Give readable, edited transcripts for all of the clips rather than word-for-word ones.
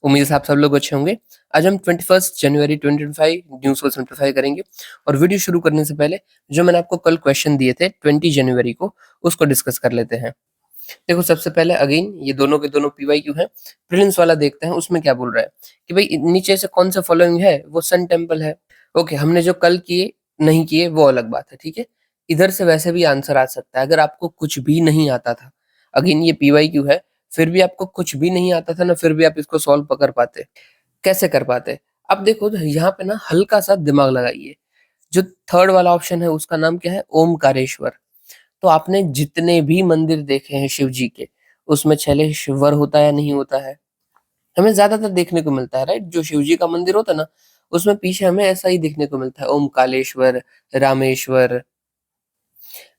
उम्मीद है आप सब लोग अच्छे होंगे। आज हम 21 जनवरी 2025 न्यूज़ को सिम्प्लीफाई करेंगे और वीडियो शुरू करने से पहले जो मैंने आपको कल क्वेश्चन दिए थे 20 जनवरी को, उसको डिस्कस कर लेते हैं। देखो सबसे पहले अगेन ये दोनों के दोनों पीवाईक्यू हैं। प्रीलिम्स वाला देखते हैं उसमें क्या बोल रहा है कि भाई नीचे से कौन सा फॉलोइंग है वो सन टेम्पल है। ओके, हमने जो कल किए नहीं किए वो अलग बात है, ठीक है। इधर से वैसे भी आंसर आ सकता है अगर आपको कुछ भी नहीं आता था। अगेन ये पीवाईक्यू है, फिर भी आपको कुछ भी नहीं आता था ना, फिर भी आप इसको सॉल्व कर पाते। कैसे कर पाते? अब देखो यहाँ पे ना हल्का सा दिमाग लगाइए। जो थर्ड वाला ऑप्शन है उसका नाम क्या है? ओमकारेश्वर। तो आपने जितने भी मंदिर देखे हैं शिव जी के, उसमें छलेश्वर होता है या नहीं होता है? हमें ज्यादातर देखने को मिलता है, राइट। जो शिव जी का मंदिर होता है ना, उसमें पीछे हमें ऐसा ही देखने को मिलता है, ओमकालेश्वर, रामेश्वर,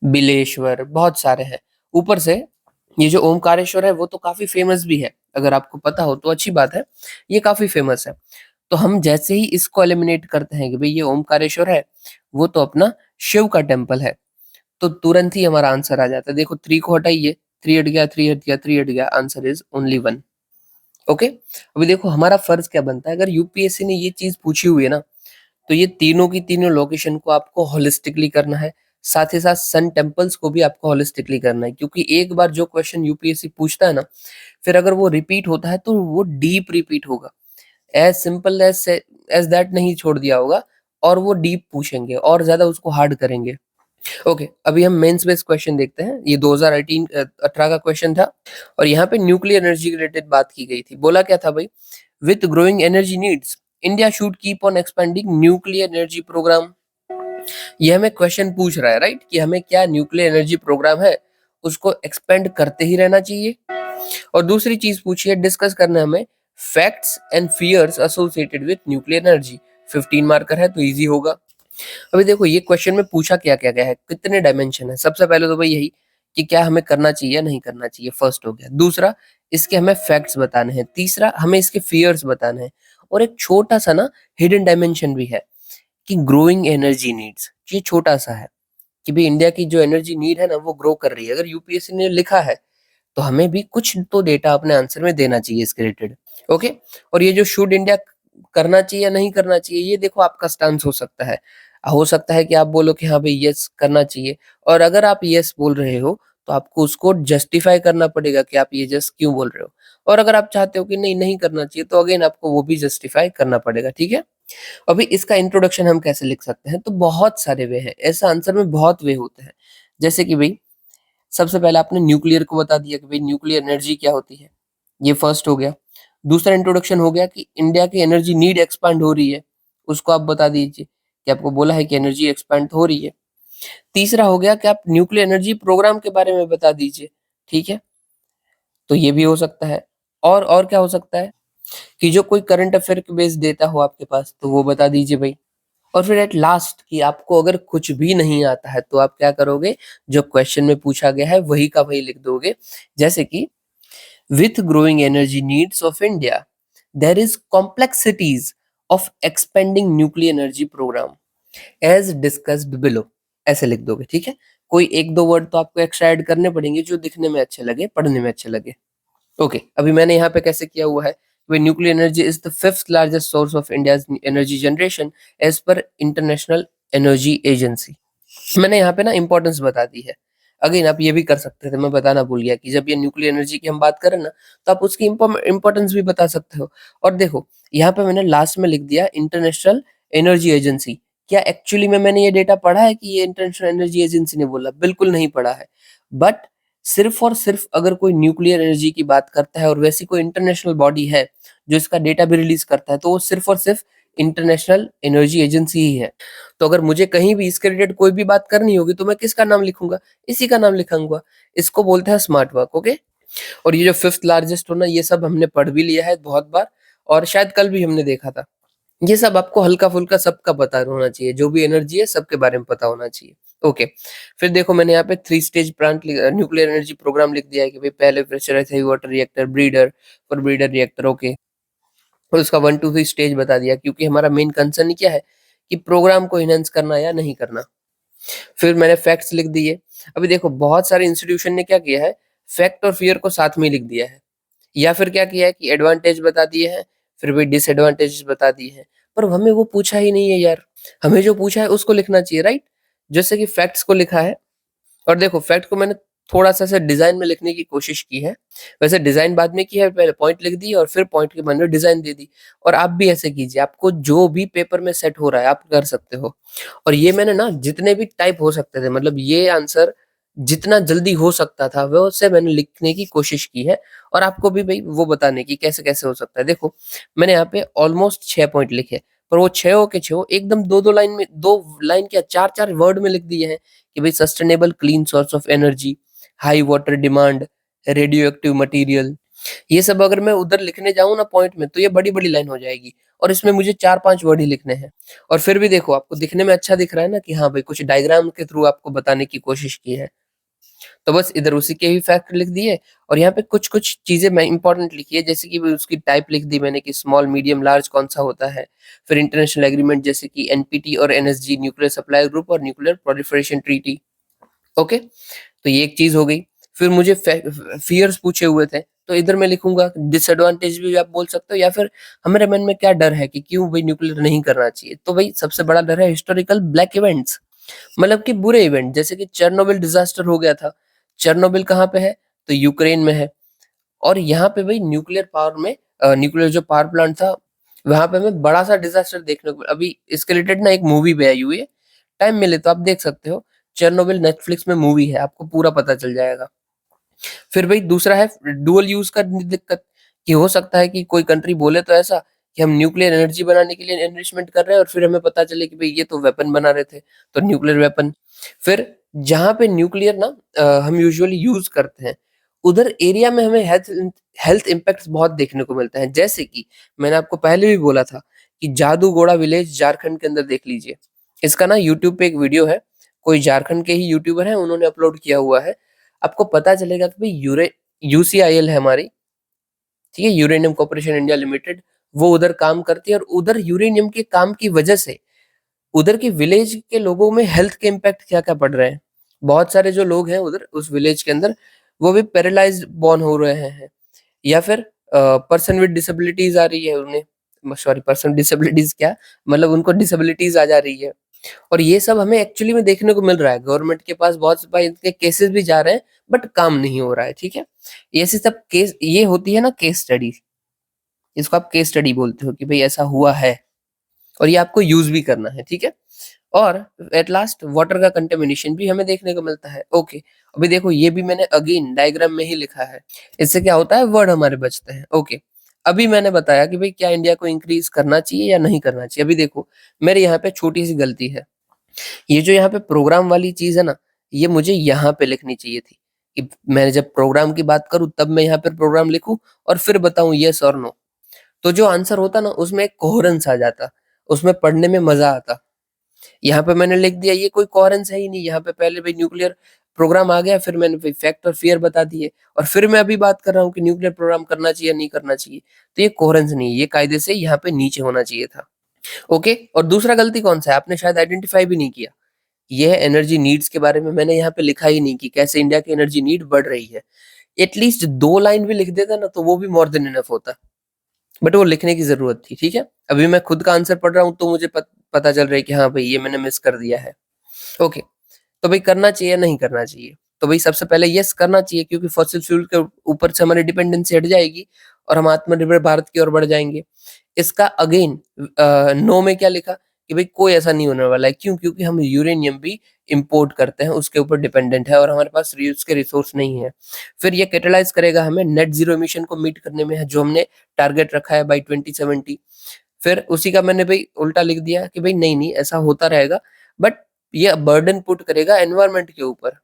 बिलेश्वर, बहुत सारे हैं। ऊपर से ये जो ओमकारेश्वर है वो तो काफी फेमस भी है, अगर आपको पता हो तो अच्छी बात है, ये काफी फेमस है। तो हम जैसे ही इसको एलिमिनेट करते हैं कि भाई ये ओमकारेश्वर है, वो तो अपना शिव का टेम्पल है, तो तुरंत ही हमारा आंसर आ जाता है। देखो 3 को हटाइए, 3 हट गया, 3 हट गया, 3 हट गया, आंसर इज ओनली 1। ओके, अभी देखो हमारा फर्ज क्या बनता है, अगर यूपीएससी ने ये चीज पूछी हुई है ना, तो ये तीनों की तीनों लोकेशन को आपको होलिस्टिकली करना है, साथ ही साथ सन टेम्पल्स को भी आपको होलिस्टिकली करना है, क्योंकि एक बार जो क्वेश्चन यूपीएससी पूछता है ना, फिर अगर वो रिपीट होता है तो वो डीप रिपीट होगा। एज सिंपल एज दैट नहीं छोड़ दिया होगा, और वो डीप पूछेंगे और ज्यादा उसको हार्ड करेंगे। ओके, अभी हम मेंस बेस्ड क्वेश्चन देखते हैं। ये 2018 का क्वेश्चन था और यहाँ पे न्यूक्लियर एनर्जी के रिलेटेड बात की गई थी। बोला क्या था भाई? With growing energy needs India should keep on expanding nuclear energy programme. ये हमें क्वेश्चन पूछ रहा है, राइट, कि हमें क्या न्यूक्लियर एनर्जी प्रोग्राम है उसको एक्सपेंड करते ही रहना चाहिए। और दूसरी चीज पूछी है, डिस्कस करना है हमें facts and fears associated with nuclear energy. 15 marker है तो इजी होगा। अभी देखो ये क्वेश्चन में पूछा क्या क्या गया है, कितने डायमेंशन है। सबसे पहले तो भाई यही कि क्या हमें करना चाहिए या नहीं करना चाहिए, फर्स्ट हो गया। दूसरा, इसके हमें फैक्ट्स बताने हैं। तीसरा, हमें इसके फियर्स बताने हैं। और एक छोटा सा ना हिडन डायमेंशन भी है कि ग्रोइंग एनर्जी नीड्स, ये छोटा सा है कि भाई इंडिया की जो एनर्जी नीड है ना वो ग्रो कर रही है। अगर यूपीएससी ने लिखा है तो हमें भी कुछ तो डेटा अपने आंसर में देना चाहिए इसके रिलेटेड। ओके, और ये जो शुड इंडिया करना चाहिए या नहीं करना चाहिए, ये देखो आपका स्टांस हो सकता है कि आप बोलो कि हाँ भाई यस करना चाहिए, और अगर आप यस बोल रहे हो तो आपको उसको जस्टिफाई करना पड़ेगा कि आप ये जस्ट क्यों बोल रहे हो। और अगर आप चाहते हो कि नहीं नहीं करना चाहिए, तो अगेन आपको वो भी जस्टिफाई करना पड़ेगा, ठीक है। अभी इसका इंट्रोडक्शन हम कैसे लिख सकते हैं? तो बहुत सारे वे हैं, ऐसा आंसर में बहुत वे होते हैं। जैसे कि भाई सबसे पहले आपने न्यूक्लियर को बता दिया कि भाई न्यूक्लियर एनर्जी क्या होती है, ये फर्स्ट हो गया। दूसरा इंट्रोडक्शन हो गया कि इंडिया की एनर्जी नीड एक्सपांड हो रही है, उसको आप बता दीजिए कि आपको बोला है कि एनर्जी एक्सपांड हो रही है। तीसरा हो गया कि आप न्यूक्लियर एनर्जी प्रोग्राम के बारे में बता दीजिए, ठीक है, तो ये भी हो सकता है। और क्या हो सकता है कि जो कोई करंट अफेयर के बेस्ड डेटा हो आपके पास, तो वो बता दीजिए भाई। और फिर एट लास्ट कि आपको अगर कुछ भी नहीं आता है तो आप क्या करोगे, जो क्वेश्चन में पूछा गया है वही का वही लिख दोगे। जैसे कि with growing energy needs of India, there is complexities of expanding nuclear energy program as discussed below, ऐसे लिख दोगे, ठीक है। कोई एक दो वर्ड तो आपको एक्स्ट्रा ऐड करने पड़ेंगे जो दिखने में अच्छे लगे, पढ़ने में अच्छे लगे। ओके, अभी मैंने यहाँ पे कैसे किया हुआ है, वे nuclear energy is the fifth largest source of India's energy generation as per international energy agency. मैंने यहाँ पे ना इंपॉर्टेंस बता दी है। अगेन आप ये भी कर सकते थे, मैं बताना भूल गया कि जब ये न्यूक्लियर एनर्जी की हम बात करें ना, तो आप उसकी इंपॉर्टेंस भी बता सकते हो। और देखो यहाँ पे मैंने लास्ट में लिख दिया इंटरनेशनल एनर्जी एजेंसी। क्या एक्चुअली में मैंने ये डेटा पढ़ा है कि ये इंटरनेशनल एनर्जी एजेंसी ने बोला? बिल्कुल नहीं पढ़ा है। बट सिर्फ और सिर्फ अगर कोई न्यूक्लियर एनर्जी की बात करता है और वैसी कोई इंटरनेशनल बॉडी है जो इसका डेटा भी रिलीज करता है, तो वो सिर्फ और सिर्फ इंटरनेशनल एनर्जी एजेंसी ही है। तो अगर मुझे कहीं भी इसके रिलेटेड कोई भी बात करनी होगी तो मैं किसका नाम लिखूंगा? इसी का नाम लिखूंगा। इसको बोलते हैं स्मार्ट वर्क। ओके, और ये जो फिफ्थ लार्जेस्ट होना, ये सब हमने पढ़ भी लिया है बहुत बार, और शायद कल भी हमने देखा था। ये सब आपको हल्का फुल्का सबका पता होना चाहिए, जो भी एनर्जी है सबके बारे में पता होना चाहिए। ओके, फिर देखो मैंने यहाँ पे 3 stage plant nuclear energy programme लिख दिया है कि भाई पहले pressurised heavy water reactor, breeder और ब्रीडर रिएक्टर। ओके, और उसका 1 2 3 स्टेज बता दिया, क्योंकि हमारा मेन कंसर्न क्या है कि प्रोग्राम को इनहेंस करना या नहीं करना। फिर मैंने फैक्ट्स लिख दिए। अभी देखो बहुत सारे इंस्टीट्यूशन ने क्या किया है, फैक्ट और फियर को साथ में लिख दिया है। या फिर क्या किया है कि एडवांटेज बता दिए हैं, फिर भी डिसएडवांटेजेस बता दिए हैं। पर हमें वो पूछा ही नहीं है यार। हमें जो पूछा है उसको लिखना चाहिए, राइट? जैसे कि फैक्ट्स को लिखा है, और देखो फैक्ट को मैंने थोड़ा-सा ऐसे डिज़ाइन में लिखने की कोशिश की है। वैसे डिज़ाइन बाद में की है, पहले पॉइंट लिख दी और फिर पॉइंट के बाद में डिज़ाइन दे दी। और आप भी ऐसे कीजिए, आपको जो भी पेपर में सेट हो रहा है, आप कर सकते हो। और ये मैंने ना जितने भी टाइप हो सकते थे, मतलब ये आंसर जितना जल्दी हो सकता था, वो उससे मैंने लिखने की कोशिश की है और आपको भी भई वो बताने की कैसे-कैसे हो सकता है। देखो, मैंने यहाँ पे ऑलमोस्ट 6 पॉइंट लिखे, पर वो 6 के 6 एकदम 2-2 लाइन में, 2 लाइन क्या 4-4 वर्ड में लिख दिए हैं कि भई sustainable clean source of energy, high water demand, radio active material. ये सब अगर मैं उधर लिखने जाऊँ ना पॉइंट में, तो ये बड़ी-बड़ी लाइन हो जाएगी और इसमें मुझे 4-5 वर्ड ही लिखने हैं। और फिर भी देखो, आपको दिखने में अच्छा दिख रहा है ना कि हाँ भाई, कुछ डायग्राम के थ्रू आपको बताने की कोशिश की है। तो बस इधर उसी के ही फैक्ट लिख दिए और यहाँ पे कुछ-कुछ चीज़ें मैं इम्पोर्टेंट लिखी है, जैसे कि उसकी टाइप लिख दी मैंने कि स्मॉल, मीडियम, लार्ज कौन-सा होता है। फिर इंटरनेशनल एग्रीमेंट जैसे कि एनपीटी और एनएसजी, न्यूक्लियर सप्लाई ग्रुप और न्यूक्लियर प्रोलिफरेशन ट्रीटी। ओके? तो ये एक चीज़ हो गई। फिर मुझे फ़ियर्स पूछे हुए थे, तो इधर मैं लिखूँगा डिसएडवांटेज भी आप बोल सकते हो, या फिर हमारे मन में क्या डर है कि क्यों भई न्यूक्लियर नहीं करना चाहिए। तो भई सबसे बड़ा डर है हिस्टोरिकल ब्लैक इवेंट्स, मतलब कि बुरे इवेंट, जैसे कि चेरनोबिल डिज़ास्टर हो गया था। चेरनोबिल कहाँ पे है? तो यूक्रेन में है। और यहाँ पे भई न्यूक्लियर पावर में न्यूक्लियर जो पावर प्लांट था, वहाँ पे हमें बड़ा-सा डिज़ास्टर देखने को, अभी इसके रिलेटेड ना एक मूवी भी आई हुई है। टाइम मिले तो आप देख सकते हो। चेरनोबिल नेटफ्लिक्स में मूवी है, आपको पूरा पता चल जाएगा। फिर भई दूसरा है डुअल यूज़ का दिक्कत, कि हो सकता है कि कोई कंट्री बोले तो ऐसा कि हम न्यूक्लियर एनर्जी बनाने के लिए इन्वेस्टमेंट कर रहे हैं और फिर हमें पता चले कि भई ये तो वेपन बना रहे थे, तो न्यूक्लियर वेपन। फिर जहाँ पे न्यूक्लियर ना हम यूजुअली यूज़ करते हैं, उधर एरिया में हमें हेल्थ इम्पैक्ट्स बहुत देखने को मिलता है। जैसे कि मैंने आपको पहले भी बोला था कि जादूगोड़ा विलेज झारखंड के अंदर देख लीजिए। इसका ना यूट्यूब पे एक वीडियो है, कोई झारखंड के ही यूट्यूबर हैं, उन्होंने अपलोड किया हुआ है। आपको पता चलेगा कि भई यूसीआईएल है हमारी, ठीक है? यूरेनियम कॉर्पोरेशन इंडिया लिमिटेड, वो उधर काम करती है और उधर यूरेनियम के काम की वजह से उधर के विलेज के लोगों में हेल्थ के इम्पैक्ट क्या-क्या पड़ रहे हैं। बहुत सारे जो लोग हैं उधर उस विलेज के अंदर, वो भी पैरालाइज़्ड बॉर्न हो रहे हैं, या फिर पर्सन विद डिसेबिलिटीज़ आ रही है उन्हें, सॉरी, पर्सन डिसेबिलिटीज़ क्या, मतलब उनको डिसेबिलिटीज़ आ जा रही है। और ये सब हमें एक्चुअली में देखने को मिल रहा है। गवर्नमेंट के पास बहुत से भाई इनके केसेस भी जा रहे हैं, बट काम नहीं हो रहा है, ठीक है? ऐसे सब केस, ये होती है ना केस स्टडी, इसको आप केस स्टडी बोलते हो कि भई ऐसा हुआ है और ये आपको यूज़ भी करना है, ठीक है? और एट लास्ट वाटर का कंटामिनेशन भी हमें देखने को मिलता है। ओके, अभी देखो ये भी मैंने अगेन डायग्राम में ही लिखा है। इससे क्या होता है, वर्ड हमारे बचते हैं। ओके, अभी मैंने बताया कि भई क्या इंडिया को इंक्रीज़ करना चाहिए या नहीं करना चाहिए। अभी देखो, मेरे यहाँ पे छोटी-सी गलती है। ये जो यहाँ पे प्रोग्राम वाली चीज़ है ना, ये मुझे यहाँ पे लिखनी चाहिए थी, कि मैं जब प्रोग्राम की बात करूँ तब मैं यहाँ पे प्रोग्राम लिखूँ और फिर बताऊँ येस और नो। तो जो आंसर होता ना, उसमें एक कोहेरेंस आ जाता, उसमें पढ़ने में मज़ा आता। यहाँ पे मैंने लिख दिया, ये कोई कोहेरेंस है ही नहीं, यहाँ पे पहले भाई न्यूक्लियर प्रोग्राम आ गया, फिर मैंने फैक्ट और फियर बता दिए और फिर मैं अभी बात कर रहा हूँ कि न्यूक्लियर प्रोग्राम करना चाहिए या नहीं करना चाहिए। तो ये कोहेरेंस नहीं है, ये कायदे से यहाँ पे नीचे होना चाहिए था। ओके, और दूसरा गलती कौन-सा है, आपने शायद आइडेंटिफाई भी नहीं किया। ये है एनर्जी नीड्स के बारे में, मैंने यहाँ पे लिखा ही नहीं कि कैसे इंडिया की एनर्जी नीड बढ़ रही है। एटलीस्ट 2 लाइन भी लिख देता ना, तो वो भी मोर देन इनफ होता। बट वो लिखने की ज़रूरत थी, ठीक है? अभी मैं खुद का आंसर पढ़ रहा हूँ तो मुझे पता चल रहा है कि हाँ भाई, ये मैंने मिस कर दिया है। ओके, तो भाई करना चाहिए या नहीं करना चाहिए? तो भाई सबसे पहले येस करना चाहिए, क्योंकि फॉसिल फ्यूल के ऊपर से हमारी डिपेंडेंसी हट जाएगी और हम आत्मनिर्भर भारत की ओर बढ़ जाएँगे। इसका अगेन नो में क्या लिखा कि भाई कोई ऐसा नहीं होने वाला है। क्यों? क्योंकि हम यूरेनियम भी इम्पोर्ट करते हैं, उसके ऊपर डिपेंडेंट है और हमारे पास उसके रिसोर्स नहीं है। फिर ये कैटलाइज़ करेगा हमें नेट ज़ीरो एमिशन को मीट करने में, जो हमने टारगेट रखा है बाय 2070। फिर उसी का मैंने भई उल्टा लिख दिया कि भई नहीं-नहीं, ऐसा होता रहेगा, बट ये बर्डन पुट करेगा एनवायरनमेंट के ऊपर।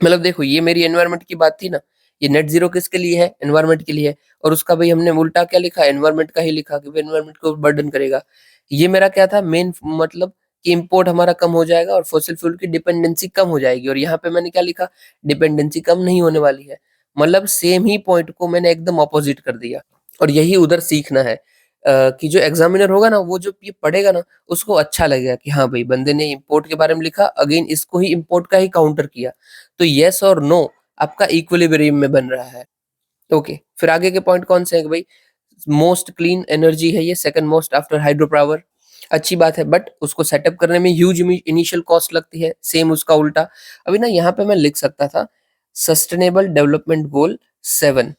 मतलब देखो, ये मेरी एनवायरनमेंट की बात थी ना, ये नेट ज़ीरो किसके लिए है? एनवायरनमेंट के लिए है, और उसका भई हमने उल्टा क्या लिखा? एनवायरनमेंट का ही लिखा कि भई एनवायरनमेंट को बर्डन करेगा। ये मेरा क्या था मेन मतलब, कि इम्पोर्ट हमारा कम हो जाएगा और फॉसिल फ्यूल की डिपेंडेंसी कम हो जाएगी, और यहाँ पे मैंने क्या लिखा? डिपेंडेंसी कम नहीं होने वाली है। मतलब सेम ही पॉइंट को मैंने एकदम अपोज़िट कर दिया, और यही उधर सीखना है। कि जो एग्ज़ामिनर होगा ना, वो जो ये पढ़ेगा ना, उसको अच्छा लगेगा कि हाँ भाई, बंदे ने इम्पोर्ट के बारे में लिखा, अगेन इसको ही इम्पोर्ट का ही काउंटर किया। तो येस और नो आपका इक्विलिब्रियम में बन रहा है। ओके, फिर आगे के पॉइंट कौन से हैं कि भाई मोस्ट क्लीन एनर्जी है ये, second most after hydro power. अच्छी बात है, बट उसको सेटअप करने में ह्यूज इनिशियल कॉस्ट लगती है, सेम उसका उल्टा। अभी ना यहाँ पे मैं लिख सकता था सस्टेनेबल डेवलपमेंट गोल 7,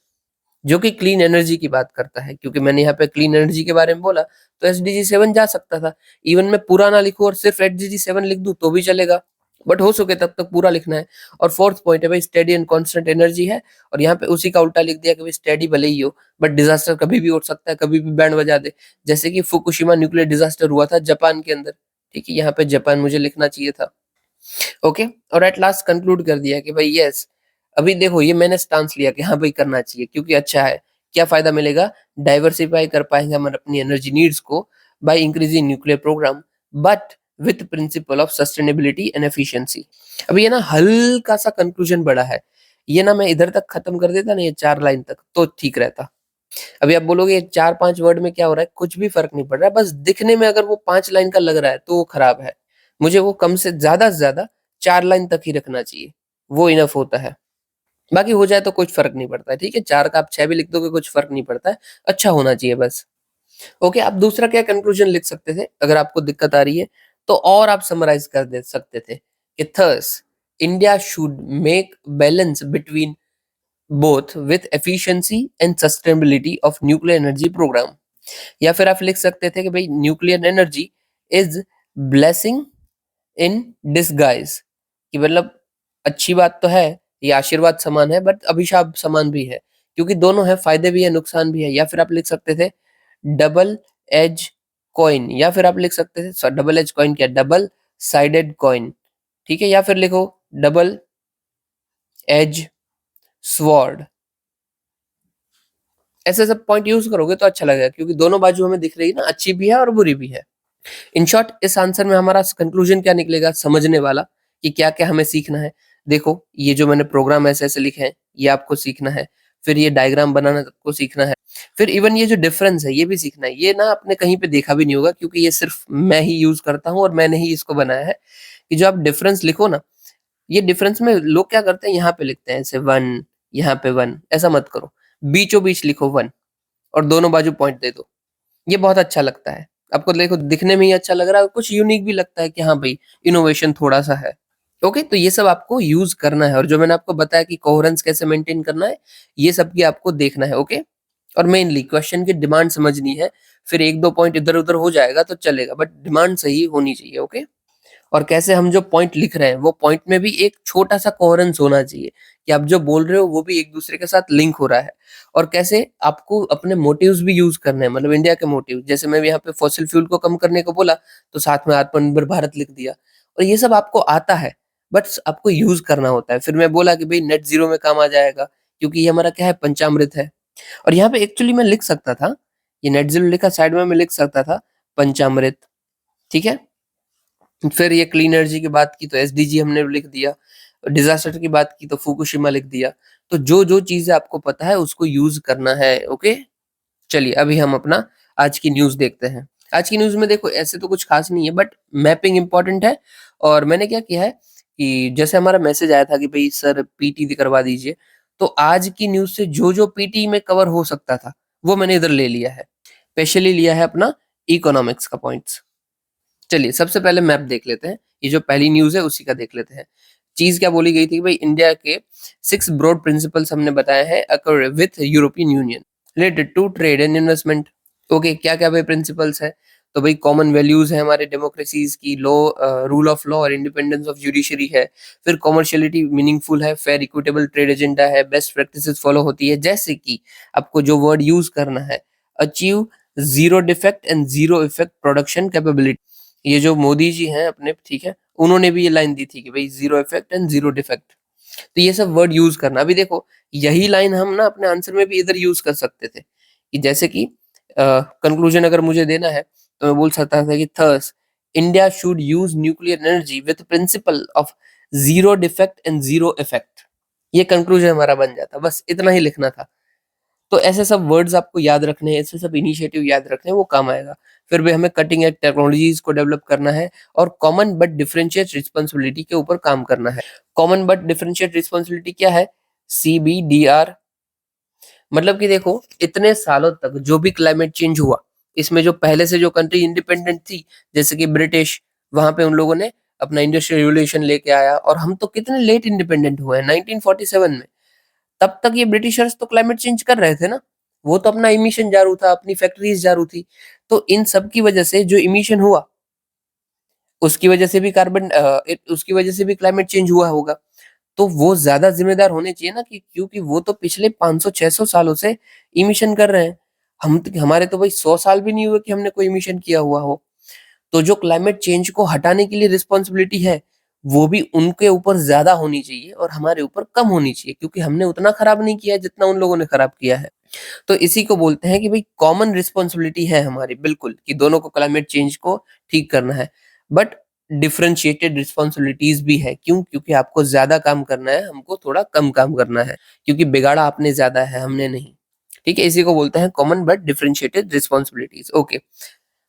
जो कि क्लीन एनर्जी की बात करता है, क्योंकि मैंने यहाँ पे क्लीन एनर्जी के बारे में बोला तो एसडीजी 7 जा सकता था। इवन मैं पूरा ना लिखूं और सिर्फ एसडीजी 7 लिख दूं तो भी चलेगा, बट हो सके तब तक पूरा लिखना है। और फोर्थ पॉइंट है भाई स्टेडी एंड कांस्टेंट एनर्जी है, और यहाँ पे उसी का उल्टा लिख दिया कि भाई स्टेडी भले ही हो बट डिजास्टर कभी भी हो सकता है, कभी भी बैंड बजा दे, जैसे कि फुकुशिमा न्यूक्लियर डिजास्टर हुआ था जापान के अंदर। ठीक है, यहाँ पे जापान मुझे लिखना चाहिए था। ओके, और एट लास्ट कंक्लूड कर दिया कि भाई यस, अभी देखो ये मैंने स्टांस लिया कि हाँ भाई करना चाहिए क्योंकि अच्छा है। क्या फायदा मिलेगा? डाइवर्सिफाई कर पाएंगे हम अपनी एनर्जी नीड्स को by increasing nuclear programme, but with principle of sustainability and efficiency. अभी ये ना हल्का सा कंक्लूजन बड़ा है, ये ना मैं इधर तक खत्म कर देता ना ये 4 लाइन तक तो ठीक रहता। अभी आप बोलोगे 4-5 वर्ड में क्या हो रहा है, कुछ भी फर्क नहीं पड़ रहा है, बस दिखने में अगर वो 5 लाइन का लग रहा है तो वो खराब है। मुझे वो कम से ज्यादा 4 लाइन तक ही रखना चाहिए, वो इनफ होता है। बाकी हो जाए तो कुछ फर्क नहीं पड़ता है, ठीक है, 4 का आप 6 भी लिख दोगे कुछ फर्क नहीं पड़ता है, अच्छा होना चाहिए बस। ओके, आप दूसरा क्या कंक्लूजन लिख सकते थे अगर आपको दिक्कत आ रही है तो, और आप समराइज कर दे सकते थे कि thus India should make balance between both with efficiency and sustainability of nuclear energy program. या फिर आप लिख सकते थे कि भाई nuclear energy is blessing in disguise, कि मतलब अच्छी बात तो है, ये आशीर्वाद समान है बट अभिशाप समान भी है, क्योंकि दोनों है, फायदे भी है नुकसान भी है। या फिर आप लिख सकते थे डबल एज कॉइन, या फिर आप लिख सकते थे डबल एज कॉइन क्या, डबल साइडेड कॉइन। ठीक है, या फिर लिखो डबल एज स्वॉर्ड। ऐसे सब पॉइंट यूज करोगे तो अच्छा लगेगा, क्योंकि दोनों बाजू हमें दिख रही है ना, अच्छी भी है और बुरी भी है। इन शॉर्ट इस आंसर में हमारा कंक्लूजन क्या निकलेगा समझने वाला, कि क्या क्या हमें सीखना है। देखो ये जो मैंने प्रोग्राम ऐसे ऐसे लिखे हैं ये आपको सीखना है, फिर ये डायग्राम बनाना आपको सीखना है, फिर इवन ये जो डिफरेंस है ये भी सीखना है। ये ना आपने कहीं पे देखा भी नहीं होगा, क्योंकि ये सिर्फ मैं ही यूज करता हूँ और मैंने ही इसको बनाया है, कि जो आप डिफरेंस लिखो ना, ये डिफरेंस में लोग क्या करते हैं यहाँ पे लिखते हैं ऐसे 1, यहाँ पे 1, ऐसा मत करो, बीचों बीच लिखो 1 और दोनों बाजू पॉइंट दे दो, ये बहुत अच्छा लगता है। आपको देखो दिखने में ही अच्छा लग रहा है, कुछ यूनिक भी लगता है कि हाँ भाई इनोवेशन थोड़ा सा है। ओके, तो ये सब आपको यूज करना है, और जो मैंने आपको बताया कि कोहेरेंस कैसे मेंटेन करना है, ये सब की आपको देखना है। ओके, और मेनली क्वेश्चन की डिमांड समझनी है, फिर एक दो पॉइंट इधर उधर हो जाएगा तो चलेगा, बट डिमांड सही होनी चाहिए। ओके, और कैसे हम जो पॉइंट लिख रहे हैं वो पॉइंट में भी एक छोटा सा कोहेरेंस होना चाहिए, कि आप जो बोल रहे हो वो भी एक दूसरे के साथ लिंक हो रहा है। और कैसे आपको अपने मोटिव्स भी यूज करने हैं, मतलब इंडिया के मोटिव, जैसे मैं यहाँ पे फॉसिल फ्यूल को कम करने को बोला तो साथ में आत्मनिर्भर भारत लिख दिया, और ये सब आपको आता है बट आपको यूज करना होता है। फिर मैं बोला कि भाई नेट जीरो में काम आ जाएगा, क्योंकि ये हमारा क्या है, पंचामृत है। और यहाँ पे एक्चुअली मैं लिख सकता था, ये नेट जीरो लिखा साइड में मैं लिख सकता था पंचामृत। ठीक है, फिर ये क्लीन एनर्जी की बात की तो एसडीजी हमने लिख दिया, डिजास्टर की बात की तो फुकुशिमा लिख दिया। तो जो जो चीजें आपको पता है उसको यूज करना है। ओके, चलिए अभी हम अपना आज की न्यूज देखते हैं। आज की न्यूज में देखो ऐसे तो कुछ खास नहीं है, बट मैपिंग इंपॉर्टेंट है। और मैंने क्या किया है कि जैसे हमारा मैसेज आया था कि भाई सर पीटी करवा दीजिए, तो आज की न्यूज से जो जो पीटी में कवर हो सकता था वो मैंने इधर ले लिया है, स्पेशली लिया है अपना इकोनॉमिक्स का पॉइंट्स। चलिए सबसे पहले मैप देख लेते हैं, ये जो पहली न्यूज है उसी का देख लेते हैं। चीज क्या बोली गई थी कि भाई इंडिया के 6 ब्रॉड प्रिंसिपल्स हमने बताए हैं occur with European Union related to trade and investment. Okay, क्या क्या भाई प्रिंसिपल्स है, तो भाई कॉमन वैल्यूज है हमारे डेमोक्रेसीज की, लॉ, रूल ऑफ लॉ और इंडिपेंडेंस ऑफ जुडिशरी है, फिर कॉमर्शियलिटी मीनिंगफुल है, फेयर इक्विटेबल ट्रेड एजेंडा है, बेस्ट प्रैक्टिसेस फॉलो होती है, जैसे कि आपको जो वर्ड यूज करना है, achieve zero defect and zero effect production capability. ये जो मोदी जी हैं अपने, ठीक है, उन्होंने भी ये लाइन दी थी कि भाई zero effect and zero defect. तो ये सब वर्ड यूज करना। अभी देखो यही लाइन हम ना अपने आंसर में भी इधर यूज कर सकते थे, कि जैसे कि कंक्लूजन अगर मुझे देना है तो मैं बोल सकता था कि thus India should use nuclear energy with principle of zero defect and zero effect. ये कंक्लूजन हमारा बन जाता, बस इतना ही लिखना था। तो ऐसे सब वर्ड्स आपको याद रखने हैं, ऐसे सब इनिशिएटिव याद रखने हैं, वो काम आएगा। फिर भी हमें कटिंग एज टेक्नोलॉजीज को डेवलप करना है और कॉमन बट डिफरेंशिएट रिस्पॉन्सिबिलिटी के ऊपर काम करना है। कॉमन बट डिफरेंशिएट रिस्पॉन्सिबिलिटी क्या है? CBDR, मतलब कि देखो इतने सालों तक जो भी क्लाइमेट चेंज हुआ, इसमें जो पहले से जो कंट्री इंडिपेंडेंट थी, जैसे कि ब्रिटिश, वहां पे उन लोगों ने अपना इंडस्ट्रियल रिवॉल्यूशन लेके आया, और हम तो कितने लेट इंडिपेंडेंट हुए हैं 1947 में। तब तक ये ब्रिटिशर्स तो क्लाइमेट चेंज कर रहे थे ना, वो तो अपना इमिशन जारू था, अपनी फैक्ट्रीज जारू थी। तो इन सब की वजह से जो इमिशन हुआ, उसकी वजह से भी उसकी वजह से भी क्लाइमेट चेंज हुआ होगा। तो वो ज़्यादा ज़िम्मेदार होने चाहिए ना, कि क्योंकि वो तो पिछले 500-600 सालों से इमिशन कर रहे हैं। हमारे तो भाई 100 साल भी नहीं हुए कि हमने कोई इमिशन किया हुआ हो। तो जो क्लाइमेट चेंज को हटाने के लिए रिस्पॉन्सिबिलिटी है, वो भी उनके ऊपर ज़्यादा होनी चाहिए और हमारे ऊपर कम होनी चाहिए, क्योंकि हमने उतना खराब नहीं किया है जितना उन लोगों ने खराब किया है। तो इसी को बोलते हैं कि भाई कॉमन रिस्पॉन्सिबिलिटी है हमारी, बिल्कुल, कि दोनों को क्लाइमेट चेंज को ठीक करना है। बट डिफरेंशिएटेड रिस्पॉन्सिबिलिटीज भी है। क्यों? क्योंकि आपको ज्यादा काम करना है, हमको थोड़ा कम काम करना है, क्योंकि बिगाड़ा आपने ज्यादा है, हमने नहीं। ठीक है, इसी को बोलते हैं common but differentiated responsibilities. Okay,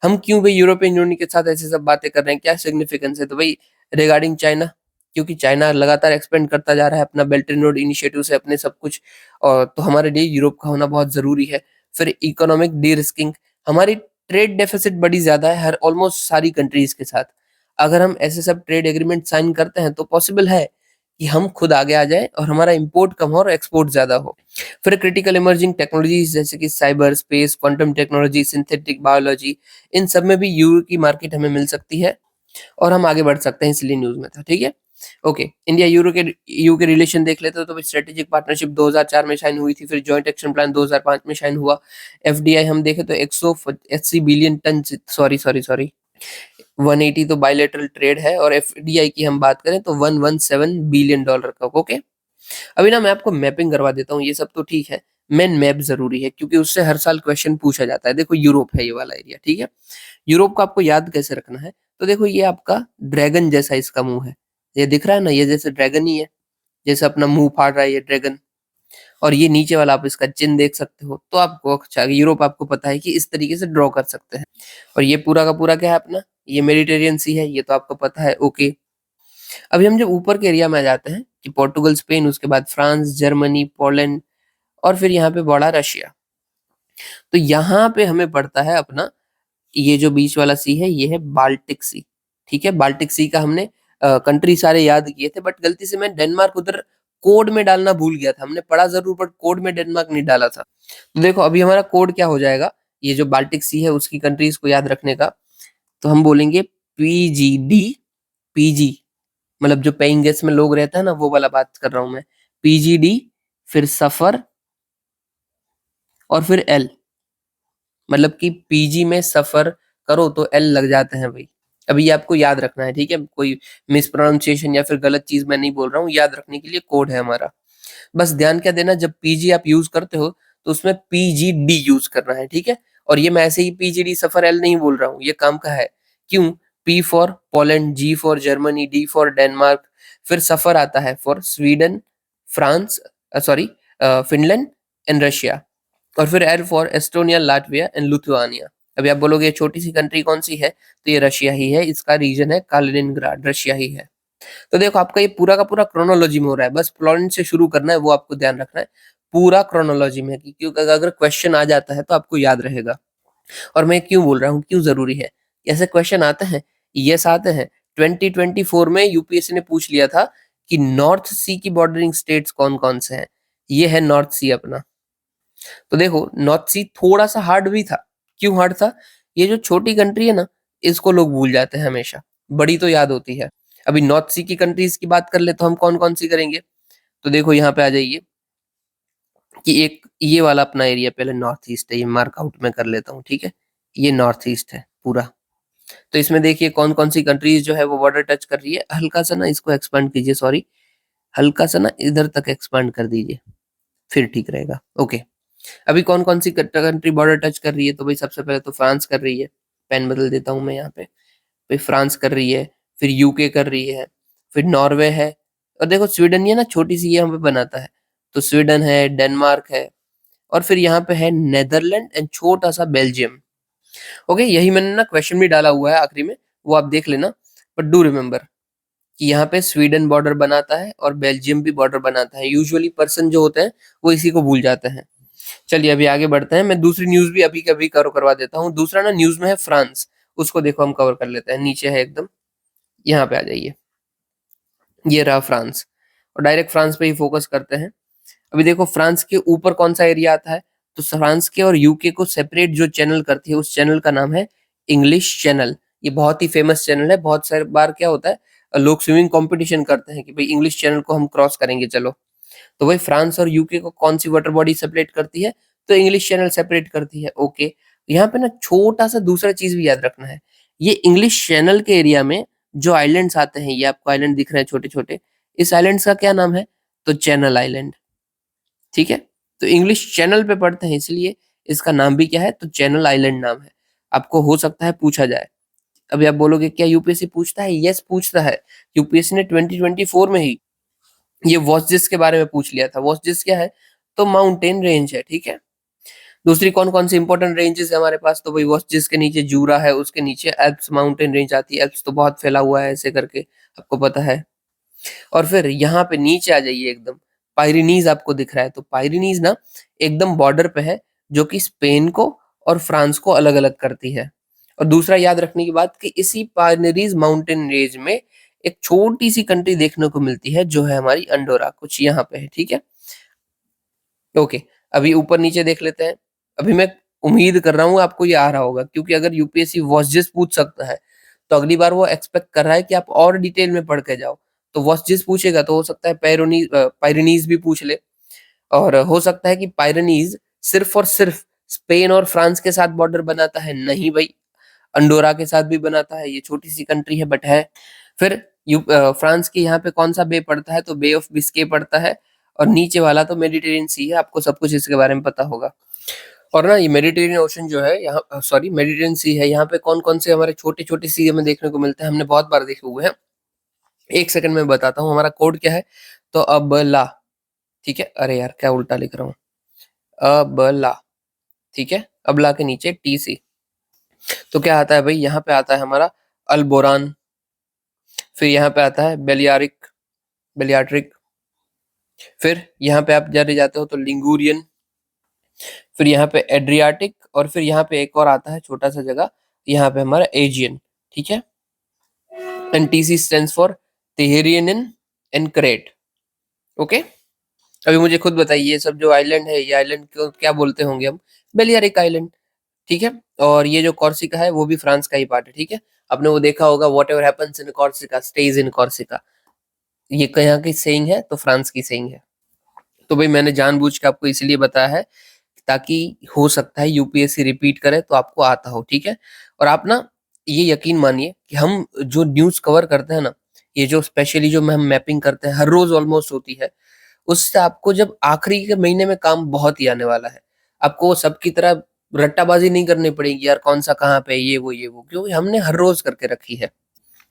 हम क्यों भाई यूरोपियन यूनियन के साथ ऐसे सब बातें कर रहे हैं, क्या सिग्निफिकेंस है? तो भाई रिगार्डिंग चाइना, क्योंकि चाइना लगातार एक्सपेंड करता जा रहा है अपना बेल्ट एंड रोड इनिशिएटिव से अपने सब कुछ, और तो हमारे लिए यूरोप का होना बहुत जरूरी है। फिर इकोनॉमिक डी रिस्किंग, हमारी ट्रेड डेफिसिट बड़ी ज्यादा है हर ऑलमोस्ट सारी कंट्रीज के साथ। अगर हम ऐसे सब ट्रेड एग्रीमेंट साइन करते हैं तो पॉसिबल है कि हम खुद आगे आ जाए और हमारा इंपोर्ट कम हो और एक्सपोर्ट ज्यादा हो। फिर क्रिटिकल इमर्जिंग टेक्नोलॉजीज जैसे कि cyber space, quantum technology, synthetic biology, इन सब में भी यूरो की मार्केट हमें मिल सकती है और हम आगे बढ़ सकते हैं, इसलिए न्यूज में था। ठीक है, ओके। इंडिया यूरो के रिलेशन देख लेते हो तो स्ट्रेटेजिक पार्टनरशिप 2004 में साइन हुई थी, फिर जॉइंट एक्शन प्लान 2005 में साइन हुआ। एफडीआई हम देखें तो 180 billion ton, sorry sorry sorry 180 तो बायलैटरल ट्रेड है, और एफडीआई की हम बात करें तो 117 बिलियन डॉलर का। ओके, अभी ना मैं आपको मैपिंग करवा देता हूँ, ये सब तो ठीक है, मेन मैप जरूरी है क्योंकि उससे हर साल क्वेश्चन पूछा जाता है। देखो यूरोप है ये वाला एरिया, ठीक है। यूरोप को आपको याद कैसे रखना है? तो देखो ये आपका ड्रैगन जैसा इसका मुंह है, ये दिख रहा है ना, ये जैसे ड्रैगन ही है, जैसे अपना मुंह फाड़ रहा है ये ड्रैगन। और ये नीचे वाला आप इसका चिन्ह देख सकते हो, तो आपको अच्छा यूरोप आपको पता है कि इस तरीके से ड्रॉ कर सकते हैं। और ये पूरा का पूरा क्या है अपना, ये मेडिटेरियन सी है, ये तो आपको पता है। ओके, अभी हम जब ऊपर के एरिया में आ जाते हैं कि पोर्टुगल, स्पेन, उसके बाद फ्रांस, जर्मनी, पोलैंड, और फिर यहाँ पे बढ़ा रशिया। तो यहाँ पे हमें पड़ता है अपना ये जो बीच वाला सी है, ये है बाल्टिक सी। ठीक है, बाल्टिक सी का हमने कंट्री सारे याद किए थे, बट गलती से मैं डेनमार्क उधर कोड में डालना भूल गया था। हमने पढ़ा जरूर बट कोड में डेनमार्क नहीं डाला था। तो देखो अभी हमारा कोड क्या हो जाएगा, ये जो बाल्टिक सी है उसकी कंट्रीज को याद रखने का, तो हम बोलेंगे पीजीडी। पीजी मतलब जो पेइंग गेस्ट में लोग रहते हैं ना, वो वाला बात कर रहा हूं मैं। पीजीडी, फिर सफर, और फिर एल, मतलब कि पीजी में सफर करो तो एल लग जाते हैं भाई। अभी ये आपको याद रखना है, ठीक है, कोई मिस प्रोनाउंसिएशन या फिर गलत चीज मैं नहीं बोल रहा हूँ, याद रखने के लिए कोड है हमारा। बस ध्यान क्या देना, जब पीजी आप यूज करते हो तो उसमें पीजीडी यूज करना है, ठीक है। और ये मैं ऐसे ही पीजीडी सफर एल नहीं बोल रहा हूँ, ये काम का है। क्यों? P for Poland, G for Germany, D for Denmark, फिर सफर आता है for Sweden, France, sorry Finland and Russia, और फिर L for Estonia, Latvia and Lithuania. अभी आप बोलोगे ये छोटी सी कंट्री कौन सी है, तो ये रशिया ही है, इसका रीजन है कालिनिनग्राड, रशिया ही है। तो देखो आपका ये पूरा का पूरा क्रोनोलॉजी में हो रहा है, बस पॉइंट से शुरू करना है, वो आपको ध्यान रखना है। पूरा क्रोनोलॉजी में, क्योंकि अगर क्वेश्चन आ जाता है तो आपको याद रहेगा। और मैं क्यों बोल रहा हूँ, क्यों जरूरी है? ऐसे क्वेश्चन आते हैं, यस आते हैं। 2024 में यूपीएससी ने पूछ लिया था कि नॉर्थ सी की बॉर्डरिंग स्टेट्स कौन कौन से हैं। ये है नॉर्थ सी अपना। तो देखो नॉर्थ सी थोड़ा सा हार्ड भी था। क्यों हार्ड था? ये जो छोटी कंट्री है ना, इसको लोग भूल जाते हैं हमेशा, बड़ी तो याद होती है। अभी नॉर्थ सी की कंट्रीज की बात कर ले तो हम कौन कौन सी करेंगे? तो देखो यहाँ पे आ जाइए कि एक ये वाला अपना एरिया पहले नॉर्थ ईस्ट है, ये मार्क आउट में कर लेता हूँ, ठीक है। ये नॉर्थ ईस्ट है पूरा। तो इसमें देखिए कौन कौन सी कंट्रीज जो है वो बॉर्डर टच कर रही है। हल्का सा ना इसको एक्सपांड कीजिए, सॉरी, हल्का सा ना इधर तक एक्सपांड कर दीजिए, फिर ठीक रहेगा। ओके, अभी कौन कौन सी कंट्री बॉर्डर टच कर रही है? तो भाई सबसे पहले तो फ्रांस कर रही है, पेन बदल देता हूँ मैं यहाँ पे। भाई फ्रांस कर रही है, फिर यूके कर रही है, फिर नॉर्वे है, और देखो स्वीडन ये ना छोटी सी ये हमें बनाता है, तो स्वीडन है, डेनमार्क है, और फिर यहाँ पे है नेदरलैंड एंड छोटा सा बेल्जियम। ओके, यही मैंने ना क्वेश्चन भी डाला हुआ है आखिरी में, वो आप देख लेना। बट डू रिमेम्बर कि यहाँ पे स्वीडन बॉर्डर बनाता है और बेल्जियम भी बॉर्डर बनाता है। यूजुअली पर्सन जो होते हैं वो इसी को भूल जाते हैं। चलिए अभी आगे बढ़ते हैं। मैं दूसरी न्यूज़ भी अभी कभी कवर करवा देता हूँ। दूसरा ना न्यूज़ में है फ्रांस, उसको देखो हम कवर कर लेते हैं। नीचे है एकदम, यहाँ पे आ जाइए। ये रहा फ्रांस, और डायरेक्ट फ्रांस पे ही फोकस करते हैं। अभी देखो फ्रांस के ऊपर कौन सा एरिया आता है, तो फ्रांस के और यूके को सेपरेट जो चैनल करती है उस चैनल का नाम है इंग्लिश चैनल। ये बहुत ही फेमस चैनल है। बहुत सारे बार क्या होता है, लोग स्विमिंग कंपटीशन करते हैं कि भाई इंग्लिश चैनल को हम क्रॉस करेंगे चलो। तो वही फ्रांस और यूके को कौन सी वाटर बॉडी सेपरेट करती है, तो इंग्लिश चैनल सेपरेट करती है। ओके, यहाँ पे ना छोटा सा दूसरा चीज भी याद रखना है। ये इंग्लिश चैनल के एरिया में जो आइलैंड्स आते हैं, ये आपको आइलैंड दिख रहे हैं छोटे छोटे, इस आइलैंड्स का क्या नाम है, तो चैनल आइलैंड। ठीक है, तो इंग्लिश चैनल पे पढ़ते हैं इसलिए इसका नाम भी क्या है, तो चैनल आइलैंड नाम है। आपको हो सकता है पूछा जाए। अभी आप बोलोगे क्या यूपीएससी पूछता है, यस पूछता है। यूपीएससी ने 2024 में ही ये वॉस्जिस के बारे में पूछ लिया था। वॉस्जिस क्या है, तो माउंटेन रेंज है। ठीक है, दूसरी कौन कौन सी इंपॉर्टेंट रेंजेस है हमारे पास, तो भाई वॉस्जिस के नीचे जूरा है, उसके नीचे एल्प्स माउंटेन रेंज आती है। एल्प्स तो बहुत फैला हुआ है ऐसे करके, आपको पता है। और फिर यहाँ पे नीचे आ जाइए एकदम, पायरिनीज आपको दिख रहा है, तो पायरिनीज ना एकदम बॉर्डर पे है, जो कि स्पेन को और फ्रांस को अलग अलग करती है। और दूसरा याद रखने की बात कि इसी पायरिनीज माउंटेन रेंज में एक छोटी सी कंट्री देखने को मिलती है, जो है हमारी अंडोरा, कुछ यहाँ पे है। ठीक है, ओके। अभी ऊपर नीचे देख लेते हैं। अभी मैं उम्मीद कर रहा हूँ आपको ये आ रहा होगा, क्योंकि अगर यूपीएससी वॉस्जिस पूछ सकता है, तो अगली बार वो एक्सपेक्ट कर रहा है कि आप और डिटेल में पढ़ के जाओ। तो वॉस्जिस पूछेगा तो हो सकता है पायरेनीज भी पूछ ले, और हो सकता है कि पायरेनीज सिर्फ और सिर्फ स्पेन और फ्रांस के साथ बॉर्डर बनाता है। नहीं भाई, अंडोरा के साथ भी बनाता है। ये छोटी सी कंट्री है बट है। फिर फ्रांस के यहाँ पे कौन सा बे पड़ता है, तो बे ऑफ बिस्के पड़ता है। और नीचे वाला तो मेडिटेरियन सी है, आपको सब कुछ इसके बारे में पता होगा। और ना ये मेडिटेरियन ओशन जो है यहाँ, सॉरी मेडिटेरियन सी है, यहाँ पे कौन कौन से हमारे छोटे छोटे सी हमें देखने को मिलते हैं, हमने बहुत बार देखे हुए हैं। एक सेकंड में बताता हूँ हमारा कोड क्या है, तो अबला। ठीक है, अरे यार क्या उल्टा लिख रहा हूँ, अबला। ठीक है, अबला के नीचे टी सी, तो क्या आता है भाई, यहाँ पे आता है हमारा अल्बोरान। फिर यहाँ पे आता है बेलियारिक, बेलियाट्रिक। फिर यहाँ पे आप जब जाते हो तो लिंगूरियन। फिर यहाँ पे एड्रियाटिक, और फिर यहाँ पे एक और आता है छोटा सा जगह, यहाँ पे हमारा एजियन। ठीक है, and TC stands for Tyrrhenian and Crete. Okay, अभी मुझे खुद बताइए, ये सब जो आइलैंड है, ये आइलैंड को क्या बोलते होंगे हम, बेलियारिक आइलैंड। ठीक है, और ये जो कॉर्सिका है वो भी फ्रांस का ही पार्ट है। ठीक है, आपने वो देखा होगा, what ever happens in Corsica stage in Corsica, ये कहाँ की सेइंग है, तो फ्रांस की सेइंग है। तो भाई मैंने जानबूझ के आपको इसलिए बताया है ताकि हो सकता है यूपीएससी रिपीट करे तो आपको आता हो। ठीक है, और आप ना ये यकीन मानिए कि हम जो न्यूज़ कवर करते हैं ना, ये जो स्पेशली जो हम मैपिंग करते हैं हर रोज ऑलमोस्ट होती है, उससे आपको जब आखिरी के महीने में काम बहुत ही आने वाला है। आपको सबकी तरह रट्टाबाजी नहीं करनी पड़ेगी यार, कौन सा कहाँ पे है, ये वो, क्योंकि हमने हर रोज करके रखी है।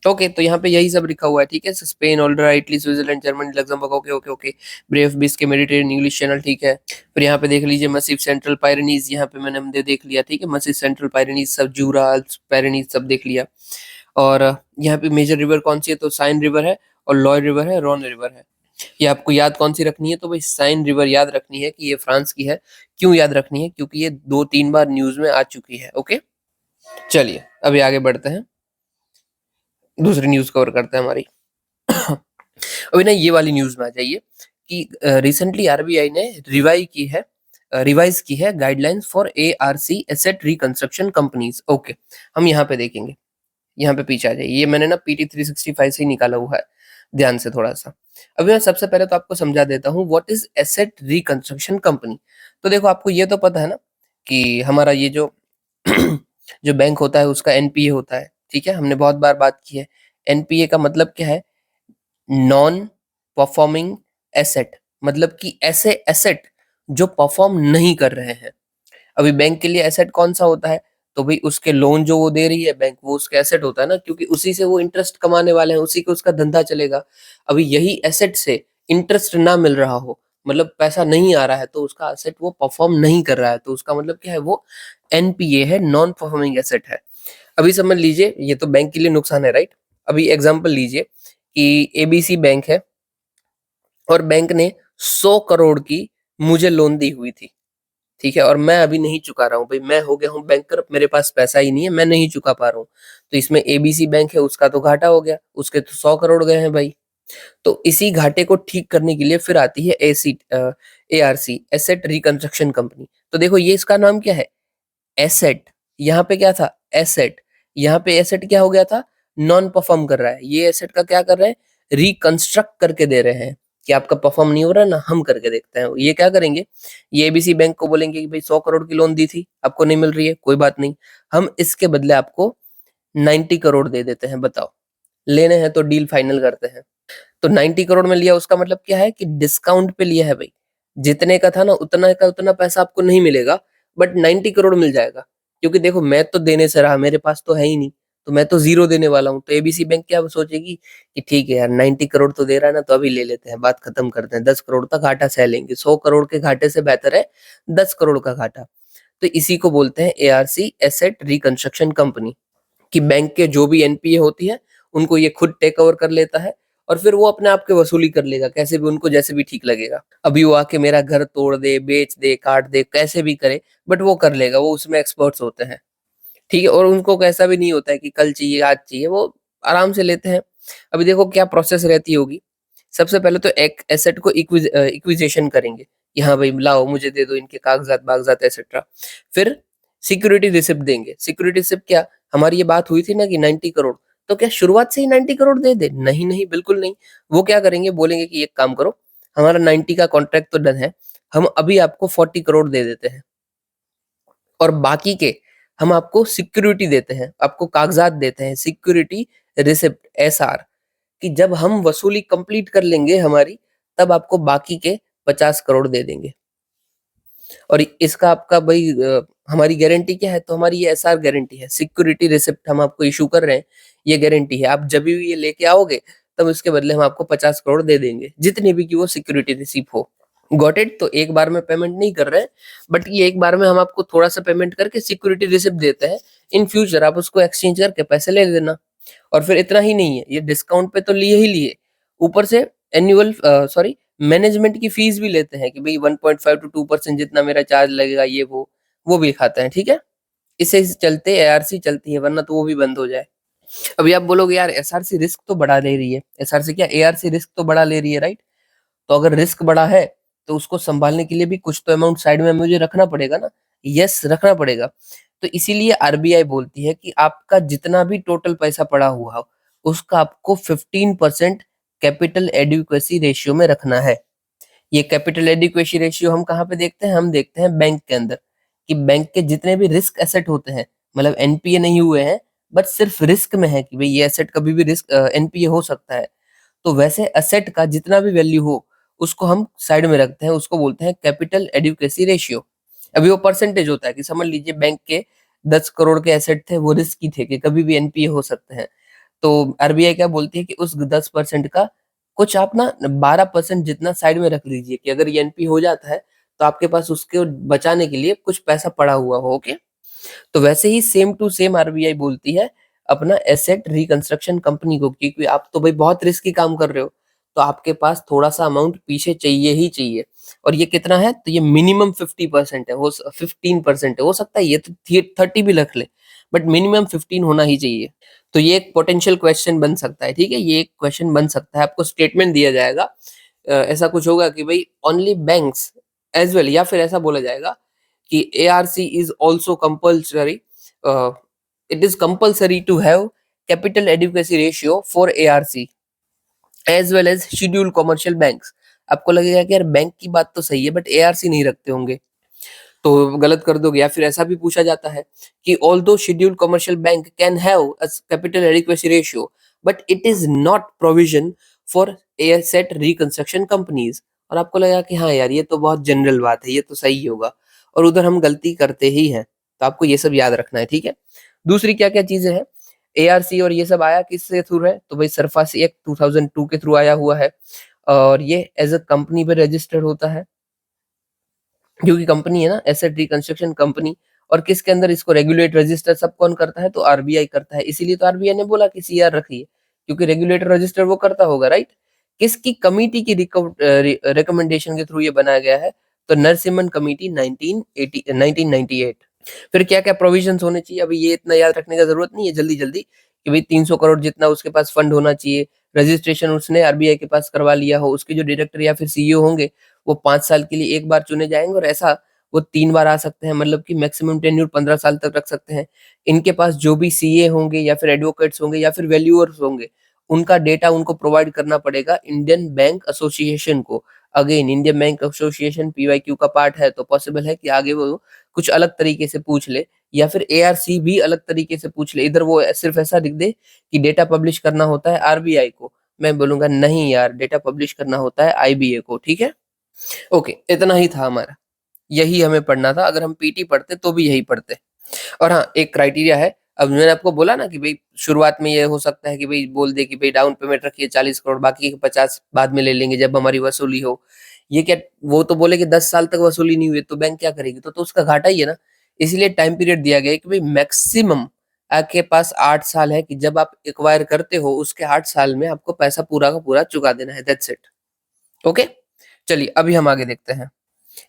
ओके, तो यहाँ पे यही सब लिखा हुआ है। ठीक है, Spain, Andorra, Italy, Switzerland, Germany, Luxembourg. Okay okay okay, ब्रेव बिस्के, मेडिटेरियन, इंग्लिश चैनल। ठीक है, फिर यहाँ पे देख लीजिए मसिव सेंट्रल पायरेनीज, यहाँ पे मैंने हमने देख लिया। ठीक है, मसिव सेंट्रल पायरेनीज सब, जूरा अल्प्स पायरेनीज सब देख लिया। और यहाँ पे मेजर रिवर कौन सी है, तो साइन रिवर है, और लॉय रिवर है, रॉन रिवर है। ये आपको याद कौन सी रखनी है, तो भाई साइन रिवर याद रखनी है कि ये फ्रांस की है। क्यों याद रखनी है, क्योंकि ये 2-3 बार न्यूज में आ चुकी है। ओके, चलिए अभी आगे बढ़ते हैं, दूसरी न्यूज कवर करते हैं हमारी। अभी ना ये वाली न्यूज में आ जाइए कि रिसेंटली आरबीआई ने रिवाइज की है guidelines for ARC asset reconstruction companies. Okay, हम यहाँ पे देखेंगे, यहाँ पे पीछे आ जाइए। ये मैंने ना पीटी 365 से ही निकाला हुआ है, ध्यान से थोड़ा सा। अभी मैं सबसे पहले तो आपको समझा देता हूँ what is asset reconstruction company. तो देखो आपको ये तो पता है ना कि हमारा ये जो जो बैंक होता है उसका एनपीए होता है। ठीक है, हमने बहुत बार बात की है। एनपीए का मतलब क्या है, नॉन परफॉर्मिंग एसेट, मतलब कि ऐसे एसेट जो परफॉर्म नहीं कर रहे हैं। अभी बैंक के लिए एसेट कौन सा होता है, तो भाई उसके लोन जो वो दे रही है बैंक, वो उसका एसेट होता है ना, क्योंकि उसी से वो इंटरेस्ट कमाने वाले हैं, उसी को उसका धंधा चलेगा। अभी यही एसेट से इंटरेस्ट ना मिल रहा हो, मतलब पैसा नहीं आ रहा है, तो उसका एसेट वो परफॉर्म नहीं कर रहा है, तो उसका मतलब क्या है, वो एनपीए है, नॉन परफॉर्मिंग एसेट है। अभी समझ लीजिए ये तो बैंक के लिए नुकसान है, राइट। अभी एग्जांपल लीजिए कि एबीसी बैंक है, और बैंक ने 100 करोड़ की मुझे लोन दी हुई थी। ठीक है, और मैं अभी नहीं चुका रहा हूँ भाई, मैं हो गया हूँ बैंकरप्ट, मेरे पास पैसा ही नहीं है, मैं नहीं चुका पा रहा हूँ। तो इसमें एबीसी बैंक है, उसका तो घाटा हो गया, उसके तो 100 करोड़ गए हैं भाई। तो इसी घाटे को ठीक करने के लिए फिर आती है एआरसी, एसेट रिकंस्ट्रक्शन कंपनी। तो देखो ये इसका नाम क्या है, एसेट। यहाँ पे क्या था, एसेट। यहाँ पे एसेट क्या हो गया था, नॉन परफॉर्म कर रहा है। ये एसेट का क्या कर रहे हैं, रिकंस्ट्रक्ट करके दे रहे हैं कि आपका परफॉर्म नहीं हो रहा ना, हम करके देखते हैं। ये क्या करेंगे, ये एबीसी बैंक को बोलेंगे कि भाई 100 करोड़ की लोन दी थी, आपको नहीं मिल रही है, कोई बात नहीं, हम इसके बदले आपको 90 करोड़ दे देते हैं। बताओ, लेने हैं तो डील फाइनल करते हैं। तो 90 करोड़ में लिया, उसका मतलब क्या है कि डिस्काउंट पे लिया है भाई। जितने का था ना उतना का उतना पैसा आपको नहीं मिलेगा, बट 90 करोड़ मिल जाएगा। क्योंकि देखो मैं तो देने से रहा, मेरे पास तो है ही नहीं, तो मैं तो जीरो देने वाला हूँ। तो एबीसी बैंक क्या सोचेगी कि ठीक है यार, 90 करोड़ तो दे रहा है ना, तो अभी ले लेते हैं, बात खत्म करते हैं, 10 करोड़ तक घाटा सह लेंगे। 100 करोड़ के घाटे से बेहतर है 10 करोड़ का घाटा। तो इसी को बोलते हैं एआरसी, एसेट रिकंस्ट्रक्शन कंपनी। कि बैंक के जो भी एनपीए होती है उनको ये खुद टेक ओवर कर लेता है, और फिर वो अपने आप के वसूली कर लेगा, कैसे भी उनको जैसे भी ठीक लगेगा। अभी वो आके मेरा घर तोड़ दे, बेच दे, काट दे, कैसे भी करे, बट वो कर लेगा, वो उसमें एक्सपर्ट्स होते हैं। ठीक है, और उनको कैसा भी नहीं होता है कि कल चाहिए आज चाहिए, वो आराम से लेते हैं। अभी देखो क्या प्रोसेस रहती होगी। सबसे पहले तो एक एसेट को इक्विजिशन करेंगे कि हाँ भाई लाओ, मुझे दे दो इनके कागजात बागजात एक्सेट्रा। फिर सिक्योरिटी रिसिप्ट देंगे। सिक्योरिटी रिसिप्ट क्या, हमारी ये बात हुई थी ना कि 90 करोड़, तो क्या शुरुआत से ही 90 करोड़ दे दे, नहीं नहीं बिल्कुल नहीं। वो क्या करेंगे, बोलेंगे कि एक काम करो, हमारा 90 का कॉन्ट्रैक्ट तो डन है, हम अभी आपको 40 करोड़ दे देते हैं, और बाकी के हम आपको सिक्योरिटी देते हैं, आपको कागजात देते हैं, सिक्योरिटी रिसिप्ट, एसआर, कि जब हम वसूली कंप्लीट कर लेंगे हमारी, तब आपको बाकी के 50 करोड़ दे देंगे। और इसका आपका भाई हमारी गारंटी क्या है, तो हमारी ये एसआर गारंटी है, सिक्योरिटी रिसिप्ट हम आपको इशू कर रहे हैं, ये गारंटी है। आप जब भी ये लेके आओगे, तब उसके बदले हम आपको 50 करोड़ दे देंगे, जितने भी की वो सिक्योरिटी रिसिप्ट हो। Got it. तो एक बार में पेमेंट नहीं कर रहे हैं, बट ये एक बार में हम आपको थोड़ा सा पेमेंट करके सिक्योरिटी रिसिप्ट देते हैं। इन फ्यूचर आप उसको एक्सचेंज करके पैसे ले लेना। और फिर इतना ही नहीं है, ये डिस्काउंट पे तो लिए ही लिए, ऊपर से एनुअल सॉरी मैनेजमेंट की फीस भी लेते हैं कि भाई 1.5 to 2% जितना मेरा चार्ज लगेगा, ये वो भी खाते हैं। ठीक है, इससे चलते एआरसी चलती है, वरना तो वो भी बंद हो जाए। अभी आप बोलोगे यार एसआरसी रिस्क तो बढ़ा ले रही है, एसआरसी क्या, एआरसी रिस्क तो बढ़ा ले रही है, राइट। तो अगर रिस्क बढ़ा है, तो उसको संभालने के लिए भी कुछ तो अमाउंट साइड में मुझे रखना पड़ेगा ना। यस, रखना पड़ेगा। तो इसीलिए आरबीआई बोलती है कि आपका जितना भी टोटल पैसा पड़ा हुआ हो, उसका आपको 15% कैपिटल एडिक्वेसी रेशियो में रखना है। ये कैपिटल एडिक्वेसी रेशियो हम कहाँ पे देखते हैं, हम देखते हैं बैंक के अंदर, कि बैंक के जितने भी रिस्क एसेट होते हैं, मतलब एनपीए नहीं हुए हैं, बट सिर्फ रिस्क में है कि भाई ये एसेट कभी भी रिस्क एनपीए हो सकता है, तो वैसे एसेट का जितना भी वैल्यू हो, उसको हम साइड में रखते हैं, उसको बोलते हैं कैपिटल एडिक्वेसी रेशियो। अभी वो परसेंटेज होता है कि समझ लीजिए बैंक के 10 करोड़ के एसेट थे, वो रिस्की थे कि कभी भी एनपीए हो सकते हैं। तो आरबीआई क्या बोलती है कि उस 10% का कुछ आप ना 12% जितना साइड में रख लीजिए, कि अगर ये एनपी हो जाता है, तो आपके पास उसके बचाने के लिए कुछ पैसा पड़ा हुआ हो। ओके। तो वैसे ही सेम टू सेम आरबीआई बोलती है अपना एसेट रिकंस्ट्रक्शन कंपनी को, क्योंकि आप तो भाई बहुत रिस्की काम कर रहे हो, तो आपके पास थोड़ा सा अमाउंट पीछे चाहिए ही चाहिए। और ये कितना है, तो ये मिनिमम 50% है, हो 15% है, हो सकता है ये तो 30 भी रख ले, बट मिनिमम 15 होना ही चाहिए। तो ये एक पोटेंशियल क्वेश्चन बन सकता है। ठीक है, ये एक क्वेश्चन बन सकता है, आपको स्टेटमेंट दिया जाएगा, ऐसा कुछ होगा कि भाई ओनली बैंक्स एज वेल, या फिर ऐसा बोला जाएगा कि ARC is also compulsory, it is compulsory to have capital adequacy ratio for ARC as well as schedule commercial banks. आपको लगेगा कि यार बैंक की बात तो सही है, बट एआरसी नहीं रखते होंगे, तो गलत कर दोगे। या फिर ऐसा भी पूछा जाता है कि although scheduled commercial bank can have a capital adequacy ratio, but it is not provision for asset reconstruction companies. और आपको लगा कि हाँ यार ये तो बहुत जनरल बात है, ये तो सही होगा, और उधर हम गलती करते ही हैं। तो आपको ये सब याद रखना है। ठीक है, दूसरी क्या क्या चीजें हैं, एआरसी और ये सब आया किससे थ्रू है, तो भाई सरफासी एक्ट 2002 के थ्रू आया हुआ है, और ये एज अ कंपनी पे रजिस्टर्ड होता है, जो कि कंपनी है ना, एसेट रिकंस्ट्रक्शन कंपनी। और किसके अंदर इसको रेगुलेट रजिस्टर सब कौन करता है, तो आरबीआई करता है। इसीलिए तो आरबीआई ने बोला कि सीआर रखिए, क्योंकि रेगुलेटर रजिस्टर वो करता होगा, राइट। किसकी कमिटी की रिकमेंडेशन के थ्रू ये बनाया गया है, तो नरसिम्हन कमेटी 1998। फिर क्या-क्या प्रोविजंस होने चाहिए, अभी ये इतना याद रखने का ज़रूरत नहीं है जल्दी-जल्दी कि भई 300 करोड़ जितना उसके पास फंड होना चाहिए, रजिस्ट्रेशन उसने आरबीआई के पास करवा लिया हो, उसके जो डायरेक्टर या फिर सीईओ होंगे, वो 5 साल के लिए 1 बार चुने जाएँगे और ऐसा वो 3 बार आ सकते हैं, मतलब कि मैक्सिमम टेन्योर 15 साल तक रख सकते हैं। इनके पास जो भी सीए होंगे या फिर एडवोकेट्स होंगे या फिर वैल्यूअर्स होंगे, उनका डेटा उनको प्रोवाइड करना पड़ेगा इंडियन बैंक एसोसिएशन को। Again Indian bank association PYQ का पार्ट है, तो पॉसिबल है कि आगे वो कुछ अलग तरीके से पूछ ले या फिर एआरसी भी अलग तरीके से पूछ ले। इधर वो सिर्फ ऐसा लिख दे कि डेटा पब्लिश करना होता है आरबीआई को। मैं बोलूँगा नहीं यार, डेटा पब्लिश करना होता है आईबीए को, ठीक है? ओके, इतना ही था हमारा। यही हमें पढ़ना था, अगर हम पीटी पढ़ते तो भी यही पढ़ते। और हाँ, एक क्राइटेरिया है, अब मैंने आपको बोला ना कि भई शुरुआत में ये हो सकता है कि भई बोल दे कि भई डाउन पेमेंट रखिए 40 करोड़, बाकी के 50 बाद में ले लेंगे जब हमारी वसूली हो। ये क्या, वो तो बोले कि 10 साल तक वसूली नहीं हुई तो बैंक क्या करेगी? तो उसका घाटा ही है ना। इसीलिए टाइम पीरियड दिया गया है कि भई मैक्सिमम आपके पास 8 साल है कि जब आप एक्वायर करते हो उसके 8 साल में आपको पैसा पूरा का पूरा चुका देना है, दैट्स इट। ओके? चलिए अभी हम आगे देखते हैं।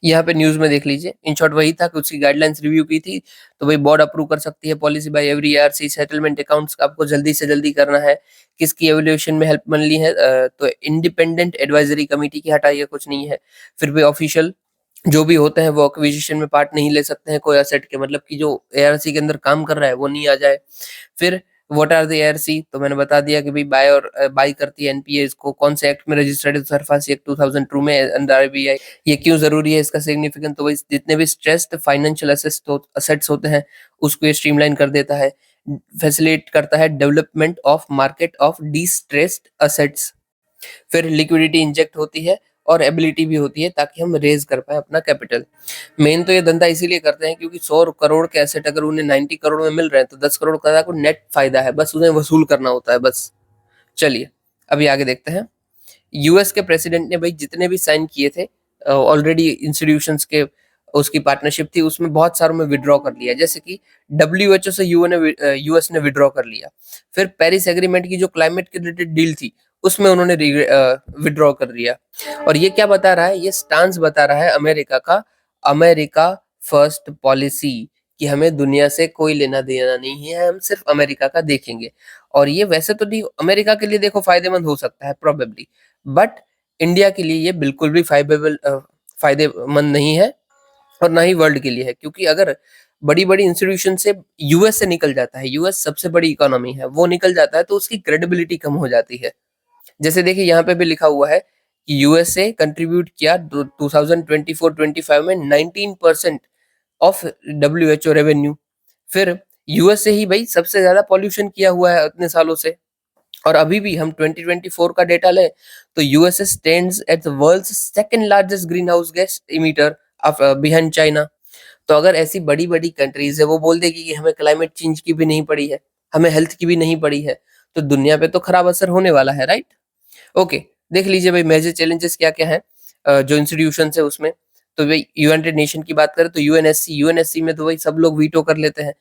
यहाँ पे न्यूज़ में देख लीजिए, इन शॉर्ट वही था कि उसकी गाइडलाइंस रिव्यू की थी, तो वही बोर्ड अप्रूव कर सकती है policy bye every ERC. Settlement accounts आपको जल्दी से जल्दी करना है। किसकी इवैल्यूएशन में हेल्प मिलनी है, तो इंडिपेंडेंट एडवाइजरी कमिटी की, हटाइए कुछ नहीं है। फिर भी ऑफिशियल जो भी होते हैं वो एक्विजिशन में पार्ट नहीं ले सकते हैं कोई एसेट के, मतलब कि जो एआरसी के अंदर काम कर रहा है वो नहीं आ जाए। फिर व्हाट आर द एआरसी, तो मैंने बता दिया कि भाई बाय और बाय करती है एनपीए, इसको कौन से एक्ट में रजिस्टर्ड है, तो सरफासी एक्ट 2002 में अंडर आरबीआई। ये क्यों जरूरी है, इसका सिग्निफिकेंस, तो भाई जितने भी स्ट्रेस्ड फाइनेंशियल असेट्स होते हैं उसको ये स्ट्रीमलाइन कर देता है, फैसिलिटेट करता है development of market of distressed assets. फिर लिक्विडिटी इंजेक्ट होती है और एबिलिटी भी होती है ताकि हम रेज कर पाए अपना कैपिटल। मेन तो ये धंधा इसीलिए करते हैं क्योंकि 100 करोड़ के एसेट अगर उन्हें 90 करोड़ में मिल रहे हैं तो 10 करोड़ का को नेट फायदा है, बस उन्हें वसूल करना होता है बस। चलिए अभी आगे देखते हैं। यूएस के प्रेसिडेंट ने भाई जितने भी साइन किए थे ऑलरेडी इंस्टीट्यूशंस के, उसकी पार्टनरशिप थी, उसमें बहुत सारों में विड्रॉ कर लिया, जैसे कि डब्ल्यूएचओ से यूएस ने विड्रॉ कर लिया। फिर पेरिस एग्रीमेंट की जो क्लाइमेट के रिलेटेड डील थी उसमें उन्होंने विड्रॉ कर लिया। और ये क्या बता रहा है, ये स्टांस बता रहा है अमेरिका का, अमेरिका फर्स्ट पॉलिसी, कि हमें दुनिया से कोई लेना देना नहीं है, हम सिर्फ अमेरिका का देखेंगे। और ये वैसे तो नहीं, अमेरिका के लिए देखो फायदेमंद हो सकता है प्रोबेबली, बट इंडिया के लिए ये बिल्कुल भी फायदेमंद नहीं है और ना ही वर्ल्ड के लिए है, क्योंकि अगर बड़ी-बड़ी इंस्टीट्यूशन से यूएस से निकल जाता है, यूएस सबसे बड़ी इकोनॉमी है, वो निकल जाता है तो उसकी क्रेडिबिलिटी कम हो जाती है। जैसे देखिए यहाँ पे भी लिखा हुआ है कि यूएसए कंट्रीब्यूट किया 2024-25 में 19% ऑफ डब्ल्यूएचओ रेवेन्यू। फिर यूएसए ही भाई सबसे ज्यादा पॉल्यूशन किया हुआ है इतने सालों से। और अभी भी हम 2024 का डेटा लें तो USA stands at the world's second largest greenhouse gas emitter behind China. तो अगर ऐसी बड़ी-बड़ी कंट्रीज है वो बोल देगी कि हमें क्लाइमेट चेंज की भी नहीं पड़ी है, हमें हेल्थ की भी नहीं पड़ी है, तो दुनिया पे तो खराब असर होने वाला है, राइट? ओके, देख लीजिए भाई मेजर चैलेंजेस क्या-क्या हैं जो इंस्टीट्यूशंस है उसमें। तो भाई यूनाइटेड नेशन की बात करें तो यूएनएससी में तो भाई सब लोग वीटो कर लेते हैं।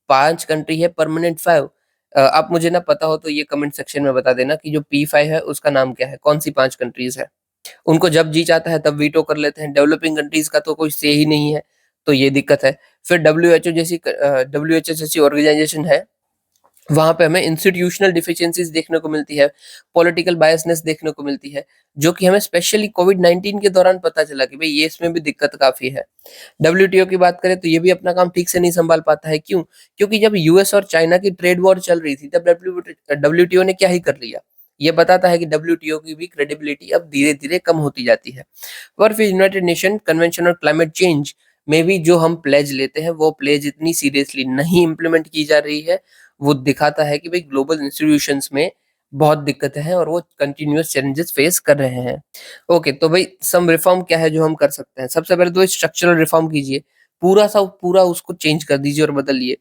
5 कंट्री है परमानेंट 5। आप मुझे ना पता हो तो ये कमेंट सेक्शन में बता देना कि जो P5 है उसका नाम क्या है? कौन-सी 5 कंट्रीज़ है? उनको जब जी चाहता है तब वीटो कर लेते हैं। डेवलपिंग कंट्रीज़ का तो कोई से ही नहीं है, तो ये दिक्कत है। फिर डब्ल्यूएचओ जैसी ऑर्गेनाइजेशन है, वहाँ पे हमें इंस्टीट्यूशनल डिफिशियंसीज़ देखने को मिलती है, पॉलिटिकल बायसनेस देखने को मिलती है, जो कि हमें स्पेशली कोविड-19 के दौरान पता चला कि भई ये इसमें भी दिक्कत काफ़ी है। डब्ल्यूटीओ की बात करें तो ये भी अपना काम ठीक से नहीं सँभाल पाता है, क्यों? क्योंकि जब यूएस और चाइना की ट्रेड वॉर चल रही थी तब डब्ल्यूटीओ ने क्या ही कर लिया। ये बताता है कि डब्ल्यूटीओ की भी क्रेडिबिलिटी अब धीरे-धीरे कम होती जाती है। और फिर United nation convention on climate change में भी जो हम प्लेज लेते हैं, वो प्लेज इतनी सीरियसली नहीं इम्प्लीमेंट की जा रही है। वो दिखाता है कि भाई ग्लोबल इंस्टीट्यूशंस में बहुत दिक्कतें हैं और वो कंटीन्यूअस चैलेंजेस फेस कर रहे हैं। ओके, तो भाई सम रिफॉर्म क्या है जो हम कर सकते हैं? सबसे पहले तो स्ट्रक्चरल रिफॉर्म कीजिए, पूरा उसको चेंज कर दीजिए और बदलिए।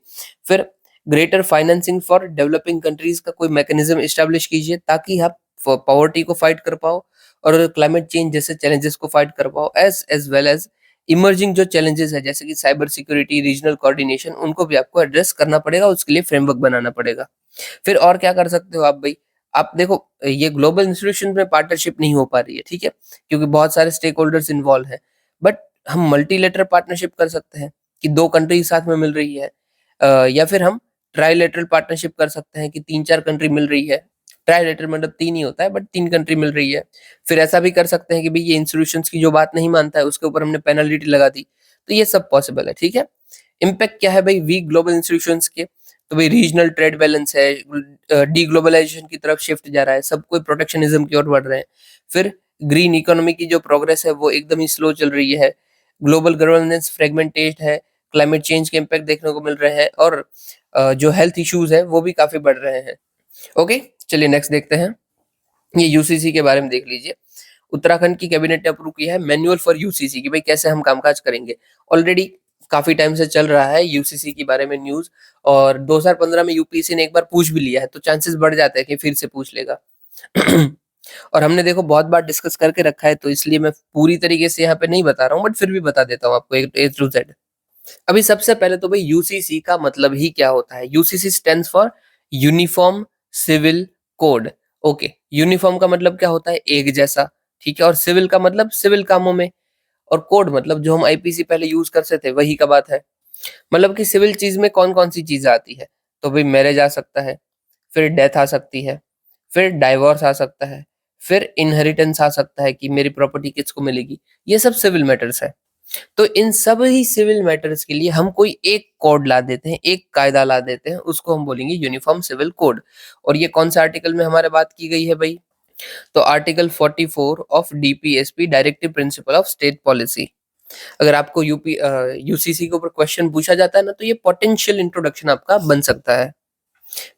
फिर greater financing for developing countries का कोई मैकेनिज्म एस्टेब्लिश कीजिए ताकि आप पॉवर्टी को फाइट कर पाओ और क्लाइमेट चेंज जैसे चैलेंजेस को फाइट कर पाओ, एज वेल एज इमर्जिंग जो चैलेंजेस है जैसे कि साइबर सिक्योरिटी, रीजनल कोऑर्डिनेशन, उनको भी आपको एड्रेस करना पड़ेगा, उसके लिए फ्रेमवर्क बनाना पड़ेगा। फिर और क्या कर सकते हो आप भाई? आप देखो ये ग्लोबल इंस्टीट्यूशन में पार्टनरशिप नहीं हो पा रही है, ठीक है? क्योंकि बहुत सारे स्टेक होल्डर्स इन्वॉल्व हैं। बट हम मल्टीलेटरल पार्टनरशिप कर सकते हैं कि 2 कंट्री साथ में मिल रही है, या फिर हम ट्राइलेटरल पार्टनरशिप कर सकते हैं कि 3-4 कंट्री मिल रही है। ट्राइलेटरल मतलब 3 ही होता है बट 3 कंट्री मिल रही है। फिर ऐसा भी कर सकते हैं कि भई ये इंस्टीट्यूशंस की जो बात नहीं मानता है उसके ऊपर हमने पेनल्टी लगा दी। तो ये सब पॉसिबल है, ठीक है? इम्पैक्ट क्या है भई वीक ग्लोबल इंस्टीट्यूशंस के? तो भई रीजनल ट्रेड बैलेंस है, डीग्लोबलाइजेशन की तरफ शिफ्ट जा रहा है, सब कोई प्रोटेक्शनिज्म की ओर बढ़ रहे हैं। फिर ग्रीन इकोनॉमी की जो प्रोग्रेस है वो एकदम ही स्लो चल रही है। ग्लोबल गवर्नेंस फ्रेगमेंटेड है, क्लाइमेट चेंज के इम्पैक्ट देखने को मिल रहे हैं और जो हेल्थ इश्यूज है वो भी काफी बढ़ रहे हैं। ओके, चलिए नेक्स्ट देखते हैं। ये यूसीसी के बारे में देख लीजिए। उत्तराखंड की कैबिनेट ने अप्रूव किया है मैनुअल फॉर यूसीसी कि भाई कैसे हम कामकाज करेंगे। ऑलरेडी काफी टाइम से चल रहा है यूसीसी के बारे में न्यूज, और 2015 में यूपीएससी ने एक बार पूछ भी लिया है, तो चांसेस बढ़ जाते हैं कि फिर से पूछ लेगा। और हमने देखो बहुत बार डिस्कस करके रखा है, तो इसलिए मैं पूरी तरीके से यहाँ पे नहीं बता रहा हूँ, बट फिर भी बता देता हूँ आपको ए टू जेड। अभी सबसे पहले तो भाई यूसीसी का मतलब ही क्या होता है। UCC stands for uniform civil code. Okay, uniform का मतलब क्या होता है, एक जैसा, ठीक है, और सिविल का मतलब सिविल कामों में, और कोड मतलब जो हम आईपीसी पहले यूज करते थे वही का बात है। मतलब कि सिविल चीज में कौन कौन सी चीजें आती है, तो भाई मैरिज आ सकता है, फिर डेथ आ सकती है, फिर डाइवोर्स आ सकता है, फिर इनहेरिटेंस आ सकता है कि मेरी प्रॉपर्टी किसको मिलेगी। ये सब सिविल मैटर्स है। तो इन सब ही सिविल मैटर्स के लिए हम कोई एक कोड ला देते हैं, एक कायदा ला देते हैं, उसको हम बोलेंगे यूनिफॉर्म सिविल कोड। और ये कौन सा आर्टिकल में हमारे बात की गई है भाई, तो article 44 of DPSP directive principle of state policy. अगर आपको यूसीसी के ऊपर क्वेश्चन पूछा जाता है ना, तो ये पोटेंशियल इंट्रोडक्शन आपका बन सकता है।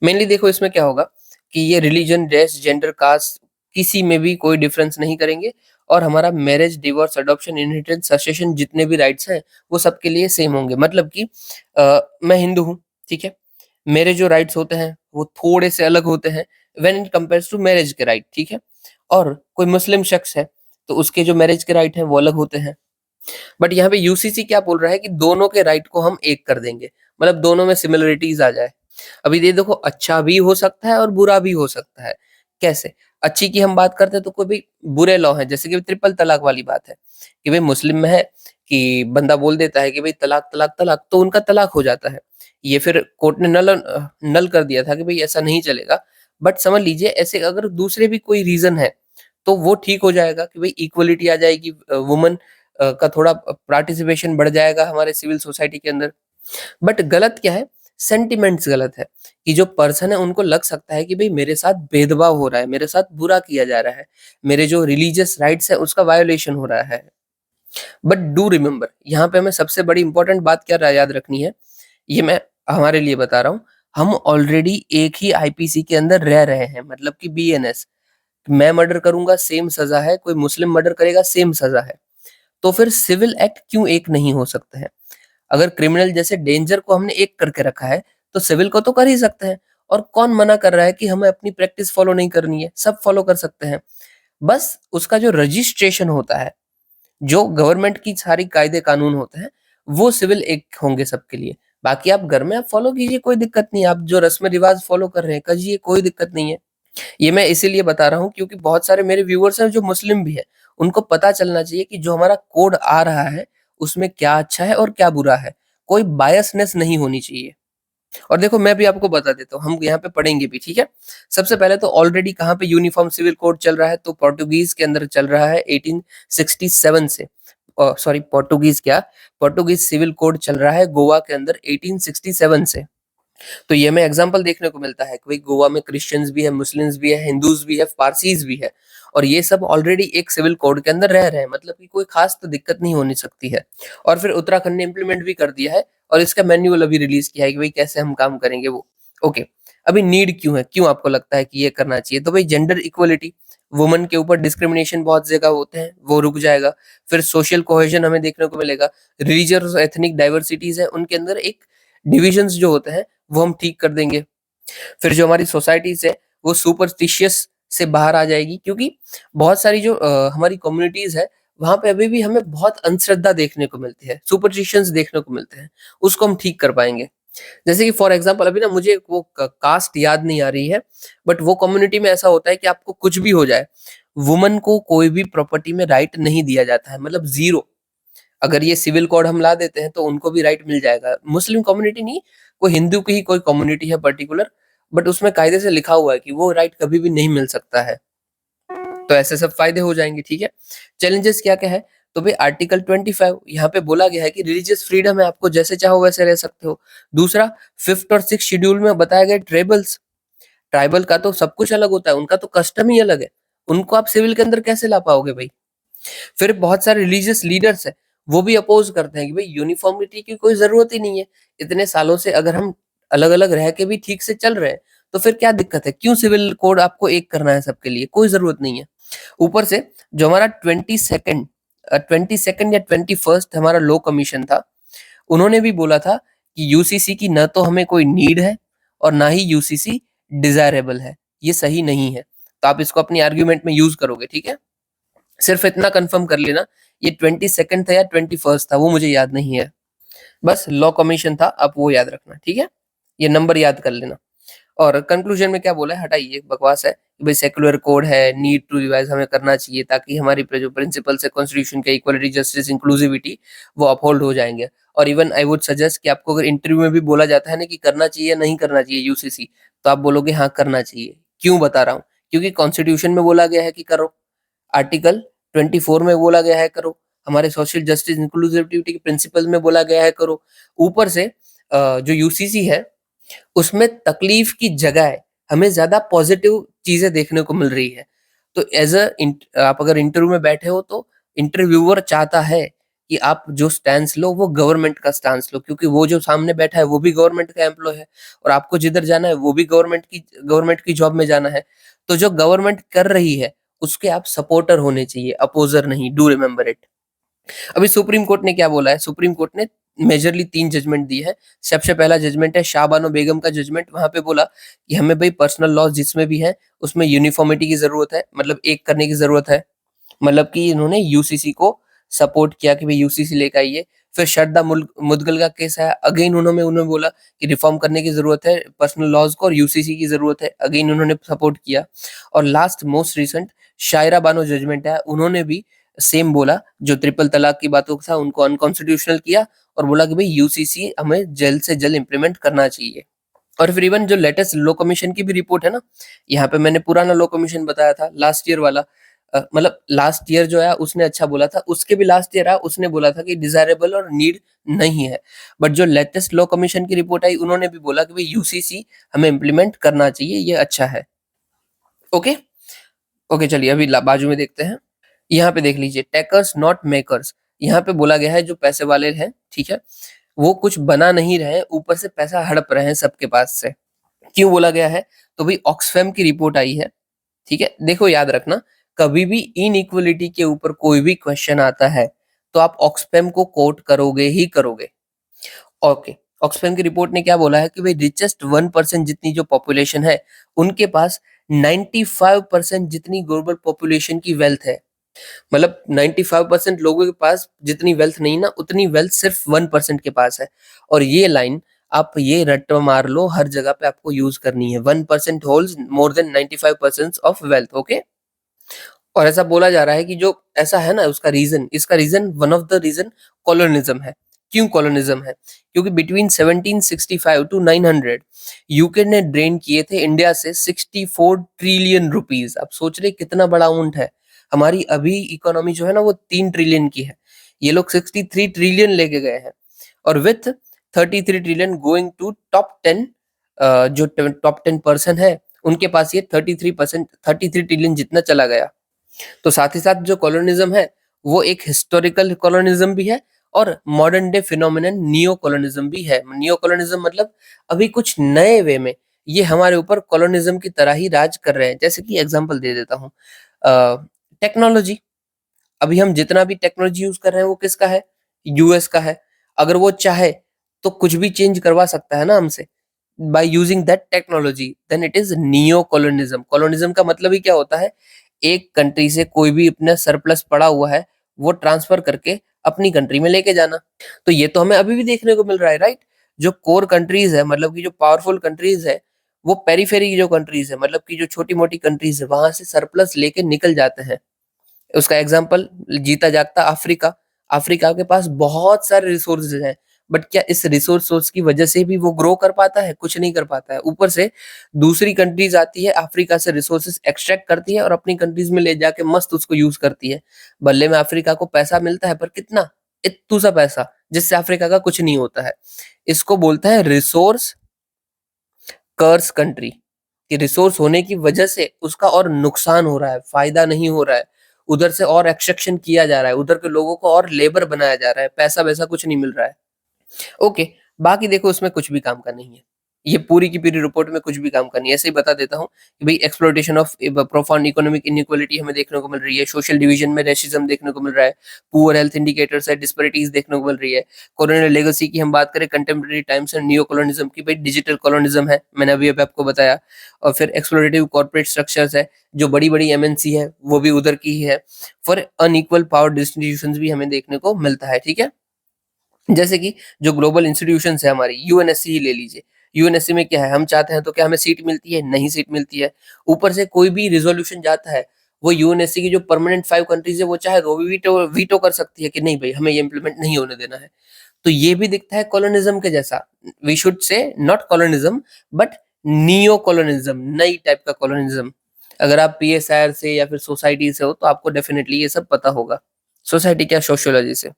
मेनली देखो इसमें क्या होगा कि ये रिलीजन, रेस, जेंडर, कास्ट किसी में भी कोई डिफरेंस नहीं करेंगे, और हमारा marriage, divorce, adoption, inheritance, succession जितने भी राइट्स हैं वो सबके लिए सेम होंगे। मतलब कि मैं हिंदू हूँ, ठीक है, मेरे जो राइट्स होते हैं वो थोड़े से अलग होते हैं when it compares to marriage के राइट, ठीक है। और कोई मुस्लिम शख्स है तो उसके जो मैरिज के राइट हैं वो अलग होते हैं। बट यहाँ पे यूसीसी क्या बोल रहा है कि दोनों के राइट को हम एक कर देंगे, मतलब दोनों में सिमिलरिटीज आ जाए। अभी ये देखो, अच्छा भी हो सकता है और बुरा भी हो सकता है। कैसे? अच्छी की हम बात करते हैं तो कोई भी बुरे लॉ है, जैसे कि ट्रिपल तलाक वाली बात है कि भाई मुस्लिम में है कि बंदा बोल देता है कि भाई तलाक तलाक तलाक, तो उनका तलाक हो जाता है। ये फिर कोर्ट ने नल कर दिया था कि भाई ऐसा नहीं चलेगा। बट समझ लीजिए ऐसे अगर दूसरे भी कोई रीजन है तो वो ठीक हो जाएगा कि भाई इक्वलिटी आ जाएगी, वुमन का थोड़ा पार्टिसिपेशन बढ़ जाएगा हमारे सिविल सोसाइटी के अंदर। बट गलत क्या है, सेंटिमेंट्स गलत है कि जो पर्सन है उनको लग सकता है कि भाई मेरे साथ भेदभाव हो रहा है, मेरे साथ बुरा किया जा रहा है, मेरे जो रिलीजियस राइट्स है उसका वायोलेशन हो रहा है। बट डू रिमेम्बर, यहाँ पे हमें सबसे बड़ी इंपॉर्टेंट बात क्या याद रखनी है, ये मैं हमारे लिए बता रहा हूँ। हम ऑलरेडी एक ही आईपीसी के अंदर रह रहे हैं, मतलब कि बीएनएस। मैं मर्डर करूंगा सेम सजा है, कोई मुस्लिम मर्डर करेगा सेम सजा है। तो फिर सिविल एक्ट क्यों एक नहीं हो सकते हैं? अगर क्रिमिनल जैसे डेंजर को हमने एक करके रखा है, तो सिविल को तो कर ही सकते हैं। और कौन मना कर रहा है कि हमें अपनी प्रैक्टिस फॉलो नहीं करनी है? सब फॉलो कर सकते हैं। बस उसका जो रजिस्ट्रेशन होता है, जो गवर्नमेंट की सारी कायदे कानून होते हैं, वो सिविल एक होंगे सबके लिए। बाकी आप घर में आप फॉलो कीजिए, कोई दिक्कत नहीं है। आप जो रस्म रिवाज फॉलो कर रहे हैं करिए, कोई दिक्कत नहीं है। ये मैं इसीलिए बता रहा हूँ क्योंकि बहुत सारे मेरे व्यूअर्स हैं जो मुस्लिम भी है। उनको पता चलना चाहिए कि जो हमारा कोड आ रहा है उसमें क्या अच्छा है और क्या बुरा है। कोई बायसनेस नहीं होनी चाहिए। और देखो मैं भी आपको बता देता हूँ, हम यहाँ पे पढ़ेंगे भी, ठीक है। सबसे पहले तो ऑलरेडी कहाँ पे यूनिफॉर्म सिविल कोड चल रहा है, तो पोर्टुगीज के अंदर चल रहा है 1867 से। सॉरी, पोर्टुगीज क्या, पोर्टुगीज सिविल कोड चल रहा है गोवा के अंदर 1867 से। तो ये हमें एग्जाम्पल देखने को मिलता है कि भाई गोवा में क्रिश्चियंस भी है, मुस्लिम्स भी है, हिंदूज भी है, पारसीज भी है, और ये सब ऑलरेडी एक सिविल कोड के अंदर रह रहे हैं। मतलब कि कोई खास तो दिक्कत नहीं होनी सकती है। और फिर उत्तराखंड ने इम्प्लीमेंट भी कर दिया है और इसका मैन्युअल अभी रिलीज किया है कि भाई कैसे हम काम करेंगे वो। ओके, अभी नीड क्यों है, क्यों आपको लगता है कि ये करना चाहिए, तो भाई जेंडर इक्वलिटी, वुमन के ऊपर डिस्क्रिमिनेशन बहुत जगह होते हैं, वो रुक जाएगा। फिर सोशल कोहेजन हमें देखने को मिलेगा। रिलीजियस एथनिक डाइवर्सिटीज है उनके अंदर एक डिविजन्स जो होते हैं वो हम ठीक कर देंगे। फिर जो हमारी सोसाइटीज है वो सुपरस्टिशियस से बाहर आ जाएगी, क्योंकि बहुत सारी जो हमारी कम्युनिटीज है वहां पे अभी भी हमें बहुत अंधश्रद्धा देखने को मिलती है, सुपरस्टिशंस देखने को मिलते हैं। उसको हम ठीक कर पाएंगे। जैसे कि फॉर एग्जांपल अभी ना मुझे वो कास्ट याद नहीं आ रही है, बट वो कम्युनिटी में ऐसा होता है कि आपको कुछ भी हो जाए, वुमन को कोई भी प्रॉपर्टी में राइट नहीं दिया जाता है, मतलब जीरो। अगर ये सिविल कोड हम ला देते हैं तो उनको भी राइट मिल जाएगा। मुस्लिम कम्युनिटी नहीं, कोई हिंदू की ही कोई कम्युनिटी है पर्टिकुलर, बट उसमें कायदे से लिखा हुआ है कि वो राइट कभी भी नहीं मिल सकता है। तो ऐसे सब फायदे हो जाएंगे, ठीक है। चैलेंजेस क्या क्या है, तो भाई आर्टिकल 25 यहाँ पे बोला गया है कि रिलीजियस फ्रीडम है, आपको जैसे चाहो वैसे रह सकते हो। दूसरा, फिफ्थ और सिक्स शेड्यूल में बताया गया ट्राइबल्स, ट्राइबल का तो सब कुछ अलग होता है, उनका तो कस्टम ही अलग है, उनको आप सिविल के अंदर कैसे ला पाओगे भाई। फिर बहुत सारे रिलीजियस लीडर्स है, वो भी अपोज करते हैं कि भाई यूनिफॉर्मिटी की कोई जरूरत ही नहीं है, इतने सालों से अगर हम अलग अलग रह के भी ठीक से चल रहे हैं तो फिर क्या दिक्कत है, क्यों सिविल कोड आपको एक करना है सबके लिए, कोई जरूरत नहीं है। ऊपर से जो हमारा 22nd या 21st हमारा लॉ कमीशन था, उन्होंने भी बोला था कि यूसीसी की न तो हमें कोई नीड है और ना ही यूसीसी डिजायरेबल है, ये सही नहीं है। तो आप इसको अपनी आर्ग्यूमेंट में यूज करोगे, ठीक है। सिर्फ इतना कंफर्म कर लेना, ये 22nd था या 21st था वो मुझे याद नहीं है, बस लॉ कमीशन था, आप वो याद रखना, ठीक है। ये नंबर याद कर लेना। और कंक्लूजन में क्या बोला है, हटाइए बकवास है कि भाई सेकुलर कोड है, नीड टू रिवाइज हमें करना चाहिए ताकि हमारी जो प्रिंसिपल्स है कॉन्स्टिट्यूशन के, इक्वालिटी, जस्टिस, इंक्लूसिविटी, वो अपहोल्ड हो जाएंगे। और इवन आई वुड सजेस्ट कि आपको अगर इंटरव्यू में भी बोला जाता है ना कि करना चाहिए या नहीं करना चाहिए यूसीसी, तो आप बोलोगे हाँ करना चाहिए। क्यों बता रहा हूँ, क्योंकि कॉन्स्टिट्यूशन में बोला गया है कि करो, आर्टिकल 24 में बोला गया है करो, हमारे सोशल जस्टिस इंक्लूसिविटी के प्रिंसिपल में बोला गया है करो। ऊपर से जो यूसीसी है उसमें तकलीफ की जगह हमें ज्यादा पॉजिटिव चीजें देखने को मिल रही है। तो एज अ आप अगर इंटरव्यू में बैठे हो तो इंटरव्यूअर चाहता है कि आप जो स्टैंस लो वो गवर्नमेंट का स्टैंस लो, क्योंकि वो जो सामने बैठा है वो भी गवर्नमेंट का एम्प्लॉय है और आपको जिधर जाना है वो भी गवर्नमेंट की जॉब में जाना है। तो जो गवर्नमेंट कर रही है उसके आप सपोर्टर होने चाहिए, अपोजर नहीं, डू रिमेम्बर इट। अभी सुप्रीम कोर्ट ने क्या बोला है, सुप्रीम कोर्ट ने मेजरली 3 जजमेंट दी है। सबसे पहला जजमेंट है शाहबानो बेगम का जजमेंट, वहां पे बोला कि हमें भाई पर्सनल लॉज जिसमें भी है उसमें यूनिफॉर्मिटी की जरूरत है, मतलब एक करने की जरूरत है। मतलब कि इन्होंने यूसीसी को सपोर्ट किया कि भाई यूसीसी लेकर आइए। फिर श्रद्धा मुदगल का केस है, अगेन उन्होंने बोला कि रिफॉर्म करने की जरूरत है पर्सनल लॉज को और यूसीसी की जरूरत है, अगेन उन्होंने सपोर्ट किया। और last most recent Shayara Bano judgement है, उन्होंने भी सेम बोला, जो ट्रिपल तलाक की बातों था उनको अनकॉन्स्टिट्यूशनल किया और बोला कि भाई यूसीसी हमें जल्द से जल्द इंप्लीमेंट करना चाहिए। और फिर इवन जो लेटेस्ट लॉ कमीशन की भी रिपोर्ट है ना, यहाँ पे मैंने पुराना लॉ कमीशन बताया था लास्ट ईयर वाला, मतलब लास्ट ईयर जो है उसने अच्छा बोला था, उसके भी लास्ट ईयर आया उसने बोला था कि डिजायरेबल और नीड नहीं है। बट जो लेटेस्ट लॉ कमीशन की रिपोर्ट आई उन्होंने भी बोला कि भाई यूसीसी हमें इम्प्लीमेंट करना चाहिए, ये अच्छा है। ओके, ओके चलिए अभी बाजू में देखते हैं। यहाँ पे देख लीजिए, टेकर्स नॉट मेकर्स, यहाँ पे बोला गया है जो पैसे वाले हैं, ठीक है, वो कुछ बना नहीं रहे, ऊपर से पैसा हड़प रहे हैं सबके पास से। क्यों बोला गया है, तो भाई ऑक्सफैम की रिपोर्ट आई है, ठीक है। देखो याद रखना, कभी भी इनइक्वलिटी के ऊपर कोई भी क्वेश्चन आता है तो आप ऑक्सफैम को कोट करोगे ही करोगे। ओके, ऑक्सफैम की रिपोर्ट ने क्या बोला है कि भाई रिचेस्ट 1% जितनी जो पॉपुलेशन है उनके पास 95% जितनी ग्लोबल पॉपुलेशन की वेल्थ है। मतलब 95% लोगों के पास जितनी वेल्थ नहीं ना, उतनी वेल्थ सिर्फ 1% के पास है। और ये लाइन आप ये रट्टा मार लो, हर जगह पे आपको यूज करनी है, 1% holds more than 95% of wealth. Okay, और ऐसा बोला जा रहा है कि जो ऐसा है ना उसका रीजन, इसका reason, one of the reason colonialism है। क्यों कॉलोनिज्म है, क्योंकि बिटवीन 1765 टू 900 यूके ने ड्रेन किए थे इंडिया से 64 ट्रिलियन रुपीज। आप सोच रहे कितना बड़ा अमाउंट है। हमारी अभी इकोनॉमी जो है ना वो 3 ट्रिलियन की है, ये लोग 63 ट्रिलियन लेके गए हैं। और with 33 trillion going to top 10, जो टॉप 10% है उनके पास ये 33 ट्रिलियन जितना चला गया। तो साथ ही साथ जो कॉलोनिज्म है वो एक हिस्टोरिकल कॉलोनिज्म भी है और modern day phenomenon neo colonialism भी है। नियो कॉलोनिज्म मतलब अभी कुछ नए वे में ये हमारे ऊपर कॉलोनिज्म की तरह ही राज कर रहे हैं। जैसे कि एग्जांपल दे देता हूँ, टेक्नोलॉजी, अभी हम जितना भी टेक्नोलॉजी यूज कर रहे हैं वो किसका है, यूएस का है। अगर वो चाहे तो कुछ भी चेंज करवा सकता है ना हमसे, by using that technology, then it is neo colonialism. Colonialism का मतलब ही क्या होता है, एक कंट्री से कोई भी अपना सरप्लस पड़ा हुआ है वो ट्रांसफर करके अपनी कंट्री में लेके जाना। तो ये तो हमें अभी भी देखने को मिल रहा है, राइट। जो कोर कंट्रीज है, मतलब कि जो पावरफुल कंट्रीज है, वो पेरीफेरी की जो कंट्रीज है, मतलब कि जो छोटी मोटी कंट्रीज है, वहां से सरप्लस लेके निकल जाते हैं। उसका एग्जाम्पल जीता जागता अफ्रीका, अफ्रीका के पास बहुत सारे रिसोर्सेज हैं, बट क्या इस रिसोर्स की वजह से भी वो ग्रो कर पाता है? कुछ नहीं कर पाता है। ऊपर से दूसरी कंट्रीज आती है, अफ्रीका से रिसोर्सेज एक्सट्रैक्ट करती है और अपनी कंट्रीज में ले जाके मस्त उसको यूज करती है। बदले में अफ्रीका को पैसा मिलता है, पर कितना? इत्तू सा पैसा, जिससे अफ्रीका का कुछ नहीं होता है। इसको बोलता है रिसोर्स कर्स कंट्री, कि रिसोर्स होने की वजह से उसका और नुकसान हो रहा है, फायदा नहीं हो रहा है। उधर से और एक्सट्रैक्शन किया जा रहा है, उधर के लोगों को और लेबर बनाया जा रहा है, पैसा वैसा कुछ नहीं मिल रहा है। ओके, बाकी देखो उसमें कुछ भी काम का नहीं है। ये पूरी की पूरी रिपोर्ट में कुछ भी काम का नहीं है। ऐसे ही बता देता हूँ कि भई exploitation of profound economic inequality हमें देखने को मिल रही है, सोशल डिवीजन में रेसिज्म देखने को मिल रहा है, पुअर हेल्थ इंडिकेटर्स है, डिस्पैरिटीज देखने को मिल रही है। कॉलोनियल लेगेसी की हम बात करें, contemporary times and neo colonialism की, भाई डिजिटल कॉलोनिज्म है, मैंने अभी आपको बताया। और फिर एक्सप्लोरेटिव कॉर्पोरेट स्ट्रक्चर्स है, जो बड़ी-बड़ी एमएनसी है, वो भी उधर की ही है। फॉर अनइक्वल पावर डिस्ट्रीब्यूशंस भी हमें देखने को मिलता है, ठीक है? जैसे कि जो ग्लोबल इंस्टीट्यूशंस है हमारी, यूएनएससी ही ले लीजिए। यूएनएससी में क्या है, हम चाहते हैं तो क्या हमें सीट मिलती है? नहीं सीट मिलती है। ऊपर से कोई भी रिज़ॉल्यूशन जाता है, वो यूएनएससी की जो परमानेंट 5 कंट्रीज़ है, वो चाहे तो भी वीटो वीटो कर सकती है कि नहीं भई, हमें ये इम्प्लीमेंट नहीं होने देना है। तो ये भी दिखता है कॉलोनिज़्म के जैसा। We should say not colonialism but neo colonialism, नई टाइप का कॉलोनिज़्म। अगर आप पीएसआर से या फिर सोसाइटी से हो, तो आपको डेफिनिटली ये सब पता होगा। सोसाइटी क्या, सोशियोलॉजी से।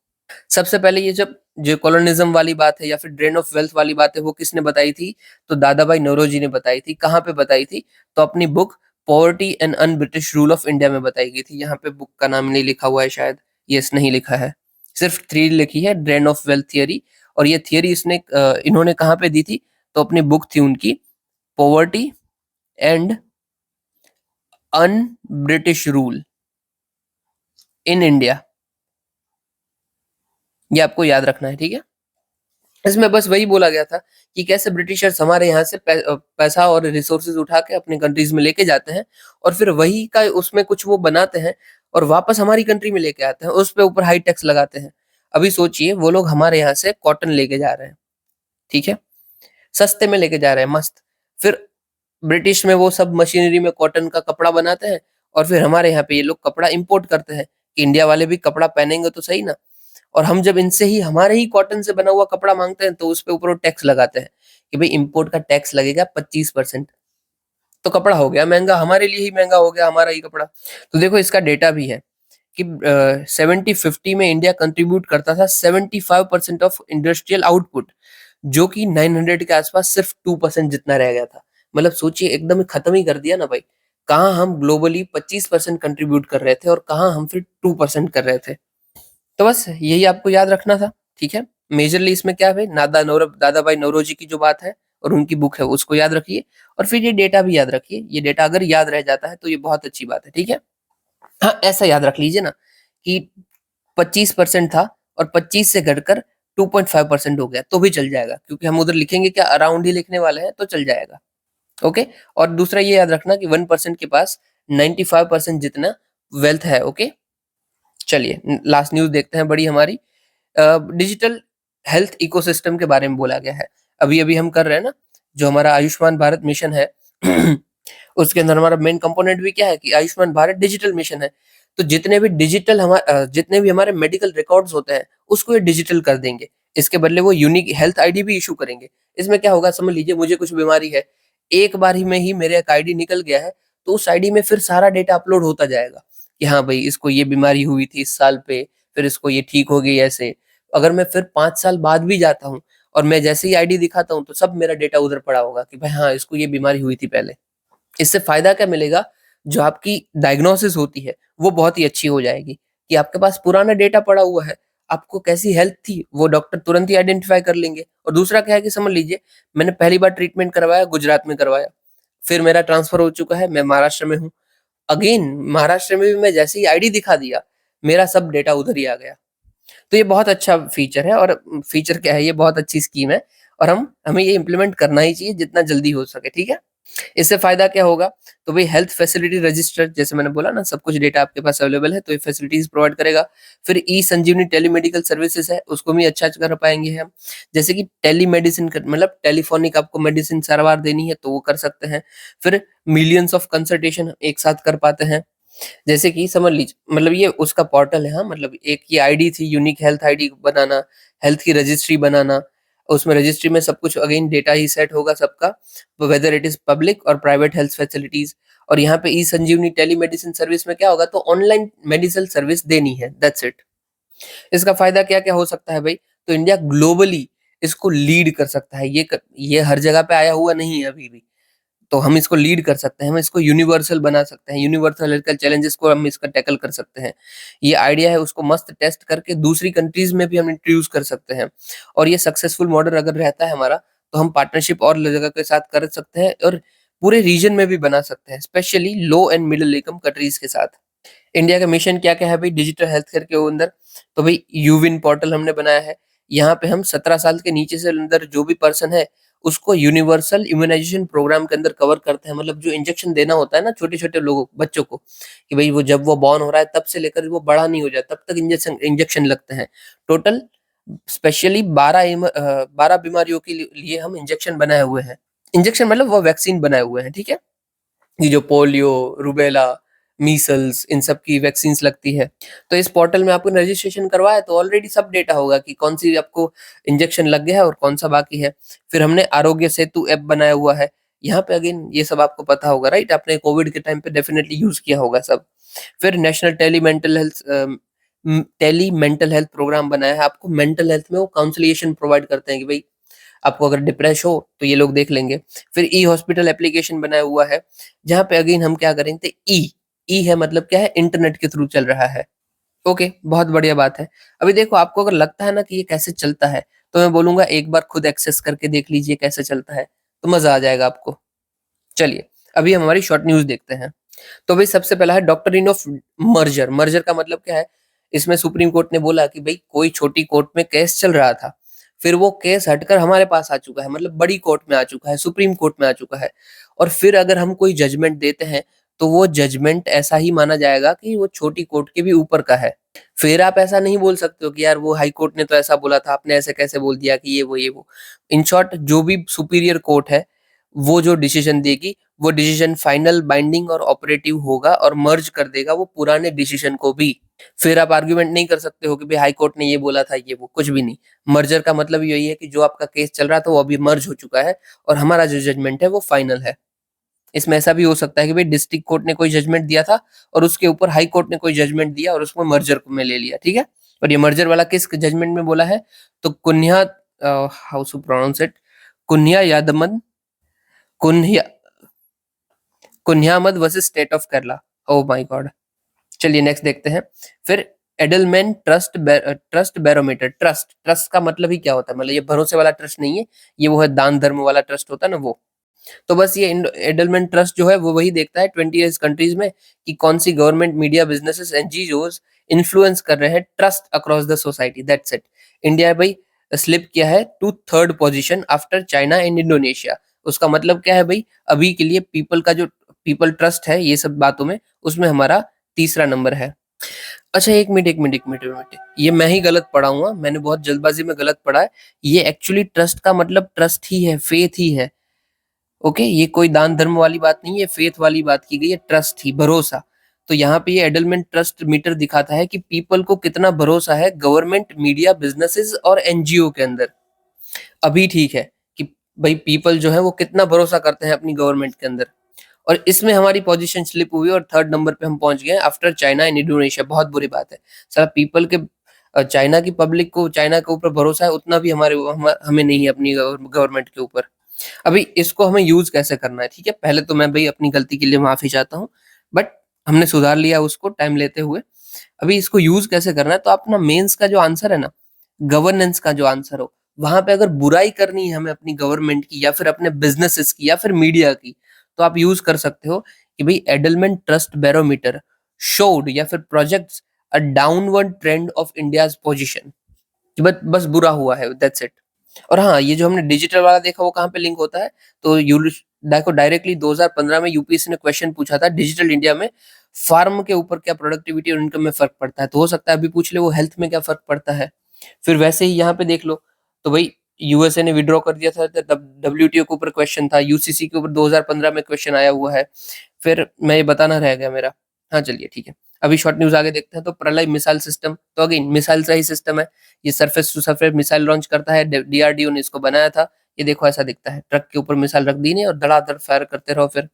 सबसे पहले ये जब जो कॉलोनिज्म वाली बात है या फिर ड्रेन ऑफ वेल्थ वाली बात है, वो किसने बताई थी? तो दादा भाई नौरोजी ने बताई थी। कहाँ पे बताई थी? तो अपनी book poverty and un British rule of India में बताई गई थी। यहाँ पे बुक का नाम नहीं लिखा हुआ है शायद, यस नहीं लिखा है, सिर्फ थ्री लिखी है, ड्रेन ऑफ वेल्थ थियरी। और ये थियरी इन्होंने कहाँ पे दी थी? तो अपनी बुक थी उनकी, poverty and un British rule in India. ये आपको याद रखना है, ठीक है? इसमें बस वही बोला गया था कि कैसे ब्रिटिशर्स हमारे यहाँ से पैसा और रिसोर्सेज उठा के अपनी कंट्रीज में लेके जाते हैं, और फिर वही का उसमें कुछ वो बनाते हैं और वापस हमारी कंट्री में लेके आते हैं, उस पे ऊपर हाई टैक्स लगाते हैं। अभी सोचिए, वो लोग हमारे यहाँ से कॉटन लेके जा रहे हैं, ठीक है? सस्ते में लेके जा रहे हैं, मस्त। फिर ब्रिटिश में वो सब मशीनरी में कॉटन का कपड़ा बनाते हैं, और फिर हमारे यहाँ पे ये लोग कपड़ा इंपोर्ट करते हैं कि इंडिया वाले भी कपड़ा पहनेंगे तो सही ना। और हम जब इनसे ही हमारे ही कॉटन से बना हुआ कपड़ा मांगते हैं, तो उस पे ऊपर वो टैक्स लगाते हैं कि भाई इंपोर्ट का टैक्स लगेगा 25%। तो कपड़ा हो गया महंगा, हमारे लिए ही महंगा हो गया हमारा ही कपड़ा। तो देखो इसका डेटा भी है कि 70-50 में इंडिया कंट्रीब्यूट करता था 75% ऑफ इंडस्ट्रियल आउटपुट, जो कि 900 के आसपास सिर्फ 2% जितना रह गया था। मतलब सोचिए, एकदम ही खत्म ही कर दिया ना भाई। कहाँ हम ग्लोबली 25% कंट्रीब्यूट कर रहे थे और कहाँ हम फिर 2% कर रहे थे। तो बस यही आपको याद रखना था, ठीक है? मेजरली इसमें क्या है, दादा भाई नौरोजी की जो बात है और उनकी बुक है, उसको याद रखिए। और फिर ये डेटा भी याद रखिए। ये डेटा अगर याद रह जाता है तो ये बहुत अच्छी बात है, ठीक है? हाँ, ऐसा याद रख लीजिए ना कि 25% था और 25 से घटकर 2.5% हो गया, तो भी चल जाएगा, क्योंकि हम उधर लिखेंगे क्या, अराउंड ही लिखने वाले हैं, तो चल जाएगा। ओके? और दूसरा ये याद रखना कि 1% के पास 95% जितना वेल्थ है, ओके? चलिए लास्ट न्यूज़ देखते हैं बड़ी हमारी। डिजिटल हेल्थ इकोसिस्टम के बारे में बोला गया है। अभी-अभी हम कर रहे हैं ना, जो हमारा आयुष्मान भारत मिशन है, उसके अंदर हमारा मेन कंपोनेंट भी क्या है कि आयुष्मान भारत डिजिटल मिशन है। तो जितने भी हमारे मेडिकल रिकॉर्ड्स होते हैं, उसको ये डिजिटल कर देंगे। इसके बदले वो यूनिक हेल्थ आईडी भी इश्यू करेंगे। इसमें क्या होगा, समझ लीजिए मुझे कुछ बीमारी है, एक बार ही में ही मेरा एक आईडी निकल गया है, तो उस आईडी में फिर सारा डेटा अपलोड होता जाएगा कि हाँ भाई, इसको ये बीमारी हुई थी इस साल पे, फिर इसको ये ठीक हो गई ऐसे। अगर मैं फिर 5 साल बाद भी जाता हूँ और मैं जैसे ही आईडी दिखाता हूँ, तो सब मेरा डेटा उधर पड़ा होगा कि भाई हाँ, इसको ये बीमारी हुई थी पहले। इससे फ़ायदा क्या मिलेगा, जो आपकी डायग्नोसिस होती है, वो बहुत ही अच्छी हो जाएगी कि आपके पास पुराना डेटा पड़ा हुआ है, आपको कैसी हेल्थ थी, वो डॉक्टर तुरंत ही आइडेंटिफ़ाई कर लेंगे। और दूसरा क्या है कि समझ लीजिए, मैंने पहली बार ट्रीटमेंट करवाया, गुजरात में करवाया, फिर मेरा ट्रांसफ़र हो चुका है, मैं महाराष्ट्र में हूँ। अगेन महाराष्ट्र में भी मैं जैसे ही आईडी दिखा दिया, मेरा सब डेटा उधर ही आ गया। तो ये बहुत अच्छा फीचर है, और फीचर क्या है, ये बहुत अच्छी स्कीम है, और हमें ये इम्प्लीमेंट करना ही चाहिए जितना जल्दी हो सके, ठीक है? इससे फ़ायदा क्या होगा, तो भई हेल्थ फैसिलिटी रजिस्टर, जैसे मैंने बोला ना, सब कुछ डेटा आपके पास अवेलेबल है, तो ये फैसिलिटीज़ प्रोवाइड करेगा। फिर ई-संजीवनी टेलीमेडिकल सर्विसेज़ है, उसको भी अच्छा कर पाएँगे हम। जैसे कि टेलीमेडिसिन मतलब टेलीफ़ोनिक आपको मेडिसिन सारवार देनी है, तो वो कर सकते हैं। फिर मिलियंस ऑफ कंसल्टेशन एक साथ कर पाते हैं। जैसे कि समझ लीजिए मतलब ये उसका पोर्टल है, हाँ, मतलब एक ये आईडी थी, यूनिक हेल्थ आईडी बनाना, हेल्थ की रजिस्ट्री बनाना, उसमें रजिस्ट्री में सब कुछ अगेन डेटा ही सेट होगा सबका, वेदर इट इज़ पब्लिक और प्राइवेट हेल्थ फैसिलिटीज़। और यहाँ पे ई संजीवनी टेलीमेडिसिन सर्विस में क्या होगा, तो ऑनलाइन मेडिकल सर्विस देनी है, दैट्स इट। इसका फ़ायदा क्या-क्या हो सकता है भई? तो इंडिया ग्लोबली इसको लीड कर सकता है। ये हर जगह पे आया हुआ नहीं है अभी भी। तो हम इसको लीड कर सकते हैं, हम इसको यूनिवर्सल बना सकते हैं, यूनिवर्सल हेल्थ चैलेंजेस को हम इसका टैकल कर सकते हैं। ये आइडिया है उसको मस्त टेस्ट करके दूसरी कंट्रीज़ में भी हम इंट्रोड्यूस कर सकते हैं। और ये सक्सेसफुल मॉडल अगर रहता है हमारा, तो हम पार्टनरशिप और जगह के साथ कर सकते हैं और पूरे रीजन में भी बना सकते हैं, specially low and middle income countries के साथ। इंडिया का मिशन क्या-क्या है भाई डिजिटल हेल्थ केयर के अंदर? तो भाई यूविन पोर्टल हमने बनाया है। यहाँ पे हम 17 साल के नीचे से अंदर जो भी पर्सन है, उसको यूनिवर्सल इम्यूनाइज़ेशन प्रोग्राम के अंदर कवर करते हैं। मतलब जो इंजेक्शन देना होता है ना छोटे-छोटे लोगों बच्चों को, कि भाई वो जब वो बॉर्न हो रहा है तब से लेकर वो बड़ा नहीं हो जाए तब तक इंजेक्शन इंजेक्शन लगते हैं। टोटल स्पेशली 12 बीमारियों के लिए हम इंजेक्शन बनाए हुए हैं। इंजेक्शन मतलब वो वैक्सीन बनाए हुए हैं, ठीक है? ये जो पोलियो, रूबेला, मीसल्स इन सब की वैक्सीन्स लगती है। तो इस पोर्टल में आपको रजिस्ट्रेशन करवाया तो ऑलरेडी सब डेटा होगा कि कौन-सी आपको इंजेक्शन लग गया है और कौन-सा बाकी है। फिर हमने आरोग्य सेतु ऐप बनाया हुआ है। यहाँ पे अगेन ये सब आपको पता होगा राइट? आपने कोविड के टाइम पे डेफिनिटली यूज़ किया होगा सब। फिर national tele mental health programme बनाया है। आपको मेंटल हेल्थ में वो काउंसलिएशन प्रोवाइड करते हैं कि भई आपको अगर डिप्रेस हो तो ये लोग देख लेंगे। फिर ई हॉस्पिटल एप्लीकेशन बनाया हुआ है, जहाँ पे अगेन हम क्या करेंगे ई है मतलब क्या है इंटरनेट के थ्रू चल रहा है। ओके, बहुत बढ़िया बात है। अभी देखो आपको अगर लगता है ना कि ये कैसे चलता है, तो मैं बोलूँगा एक बार खुद एक्सेस करके देख लीजिए कैसे चलता है, तो मज़ा आ जाएगा आपको। चलिए, अभी हम हमारी शॉर्ट न्यूज़ देखते हैं। तो भई सबसे पहला है डॉक्ट्रिन ऑफ मर्जर। मर्जर का मतलब क्या है? इसमें सुप्रीम कोर्ट ने बोला कि भई कोई छोटी कोर्ट में केस चल रहा था, फिर वो केस हटकर हमारे पास आ चुका है, मतलब बड़ी कोर्ट में आ चुका है, सुप्रीम कोर्ट में आ चुका है। और फिर अगर हम कोई जजमेंट देते हैं, तो वो जजमेंट ऐसा ही माना जाएगा कि वो छोटी कोर्ट के भी ऊपर का है। फिर आप ऐसा नहीं बोल सकते हो कि यार वो हाई कोर्ट ने तो ऐसा बोला था, आपने ऐसे कैसे बोल दिया कि ये वो। इन शॉर्ट जो भी सुपीरियर कोर्ट है, वो जो डिसीजन देगी वो डिसीजन फाइनल, बाइंडिंग और ऑपरेटिव होगा और मर्ज कर देगा वो पुराने डिसीजन को भी। फिर आप आर्गुमेंट नहीं कर सकते हो कि भाई हाई कोर्ट ने ये बोला था, ये वो, कुछ भी नहीं। मर्जर का मतलब यही है कि जो आपका केस चल रहा था वो अभी मर्ज हो चुका है और हमारा जो जजमेंट है वो फाइनल है। इसमें ऐसा भी हो सकता है कि भाई डिस्ट्रिक्ट कोर्ट ने कोई जजमेंट दिया था और उसके ऊपर हाई कोर्ट ने कोई जजमेंट दिया और उसमें मर्जर को में ले लिया, ठीक है? और ये मर्जर वाला किस जजमेंट में बोला है? तो हाउ टू प्रोनाउंस इट? कुन्या यादमन कुन्या कुन्यामद versus state of Kerala. Oh my god! चलिए नेक्स्ट देखते हैं। फिर एडलमैन ट्रस्ट बैरोमीटर। ट्रस्ट का मतलब ही क्या होता है? मतलब ये भरोसे वाला ट्रस्ट नहीं है, ये वो है दान धर्म वाला ट्रस्ट होता है ना वो। तो बस ये एडलमैन ट्रस्ट जो है वो वही देखता है 20 कंट्रीज में कि कौन सी government, media, businesses, NGOs influence कर रहे हैं trust across the society, that's it. India भाई स्लिप किया है to third position after China and Indonesia. उसका मतलब क्या है भाई? अभी के लिए पीपल का जो पीपल ट्रस्ट है ये सब बातों में, उसमें हमारा तीसरा नंबर है। अच्छा 1 मिनट, ये मैं ही गलत पढ़ा हूँ, मैंने बहुत जल्दबाजी में गलत पढ़ा है। ये एक्चुअली ट्रस्ट का मतलब ट्रस्ट ही है, फेथ ही है। ओके, ये कोई दान धर्म वाली बात नहीं है, फेथ वाली बात की गई है, ट्रस्ट ही, भरोसा। तो यहाँ पे ये एडलमेंट ट्रस्ट मीटर दिखाता है कि पीपल को कितना भरोसा है गवर्नमेंट, मीडिया, बिजनेसेस और एनजीओ के अंदर। अभी ठीक है कि भाई पीपल जो है वो कितना भरोसा करते हैं अपनी गवर्नमेंट के अंदर। और इसमें हमारी पोजीशन स्लिप हुई और थर्ड नंबर पे हम पहुंच गए आफ्टर चाइना एंड इंडोनेशिया। बहुत बुरी बात है। साला पीपल के चाइना की पब्लिक को चाइना के ऊपर भरोसा है उतना भी हमें नहीं है अपनी गवर्नमेंट के ऊपर। अभी इसको हमें यूज कैसे करना है, ठीक है? पहले तो मैं भाई अपनी गलती के लिए माफी चाहता हूँ, बट हमने सुधार लिया उसको टाइम लेते हुए। अभी इसको यूज कैसे करना है, तो अपना मेंस का जो आंसर है ना, गवर्नेंस का जो आंसर हो, वहां पे अगर बुराई करनी है हमें अपनी गवर्नमेंट की या फिर अपने बिजनेसेस की या फिर मीडिया की, तो आप यूज कर सकते हो कि भाई एडलमेंट ट्रस्ट बैरोमीटर शोड या फिर projects a downward trend of India's position, कि बस बुरा हुआ है, दैट्स इट। और हाँ, ये जो हमने डिजिटल वाला देखा वो कहाँ पे लिंक होता है, तो देखो डायरेक्टली 2015 में यूपीएससी ने क्वेश्चन पूछा था डिजिटल इंडिया में फार्म के ऊपर क्या प्रोडक्टिविटी और इनकम में फर्क पड़ता है, तो हो सकता है अभी पूछ ले वो हेल्थ में क्या फर्क पड़ता है। फिर वैसे ही यहाँ पे देख लो, तो भाई यूएसए ने विड्रॉ कर दिया था, तब डब्ल्यूटीओ के ऊपर क्वेश्चन था, यूसीसी के ऊपर 2015 में क्वेश्चन आया हुआ है। फिर मैं ये बताना रह गया मेरा, हाँ, चलिए ठीक है। अभी शॉर्ट न्यूज़ आगे देखते हैं। तो प्रलय मिसाइल सिस्टम, तो अगेन मिसाइल का ही सिस्टम है। ये surface to surface missile launch करता है। डीआरडीओ ने इसको बनाया था। ये देखो ऐसा दिखता है, ट्रक के ऊपर मिसाइल रख दी ने और धड़ाधड़ फायर करते रहो फिर।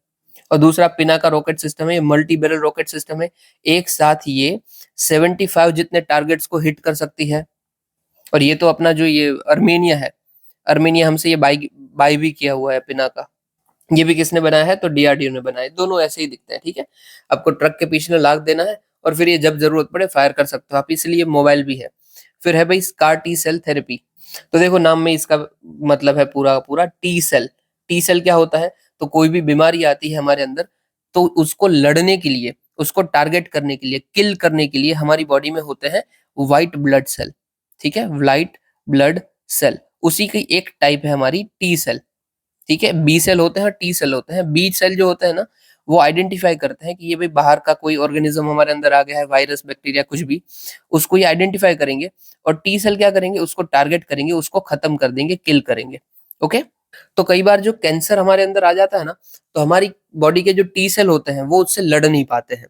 और दूसरा पिनाका रॉकेट सिस्टम है, ये मल्टी बैरल रॉकेट सिस्टम है। एक साथ ये 75 जितने टारगेट्स को हिट कर सकती है। और ये तो अपना जो ये अर्मेनिया है, अर्मेनिया हमसे ये बाई बाई भी किया हुआ है पिनाका। ये भी किसने बनाया है? तो डीआरडीओ ने बनाया है। दोनों ऐसे ही दिखते हैं, ठीक है। आपको ट्रक के पीछे लाग देना है और फिर ये जब जरूरत पड़े फायर कर सकते हो आप, इसलिए मोबाइल भी है। फिर है भाई स्कार टी सेल थेरेपी। तो देखो नाम में इसका मतलब है पूरा का पूरा टी सेल। टी सेल क्या होता है? तो कोई भी बीमारी आती है हमारे अंदर, तो उसको लड़ने के लिए, उसको टारगेट करने के लिए, किल करने के लिए हमारी बॉडी में होते हैं व्हाइट ब्लड सेल। ठीक है, व्हाइट ब्लड सेल उसी की एक टाइप है हमारी टी सेल। ठीक है, बी सेल होते हैं और टी सेल होते हैं। बी सेल जो होते हैं ना, वो आइडेंटिफाई करते हैं कि ये भाई बाहर का कोई ऑर्गेनिज्म हमारे अंदर आ गया है, वायरस बैक्टीरिया कुछ भी, उसको ये आइडेंटिफाई करेंगे। और टी सेल क्या करेंगे? उसको टारगेट करेंगे, उसको खत्म कर देंगे, किल करेंगे। ओके। तो कई बार जो कैंसर हमारे अंदर आ जाता है ना, तो हमारी बॉडी के जो टी सेल होते हैं वो उससे लड़ नहीं पाते हैं।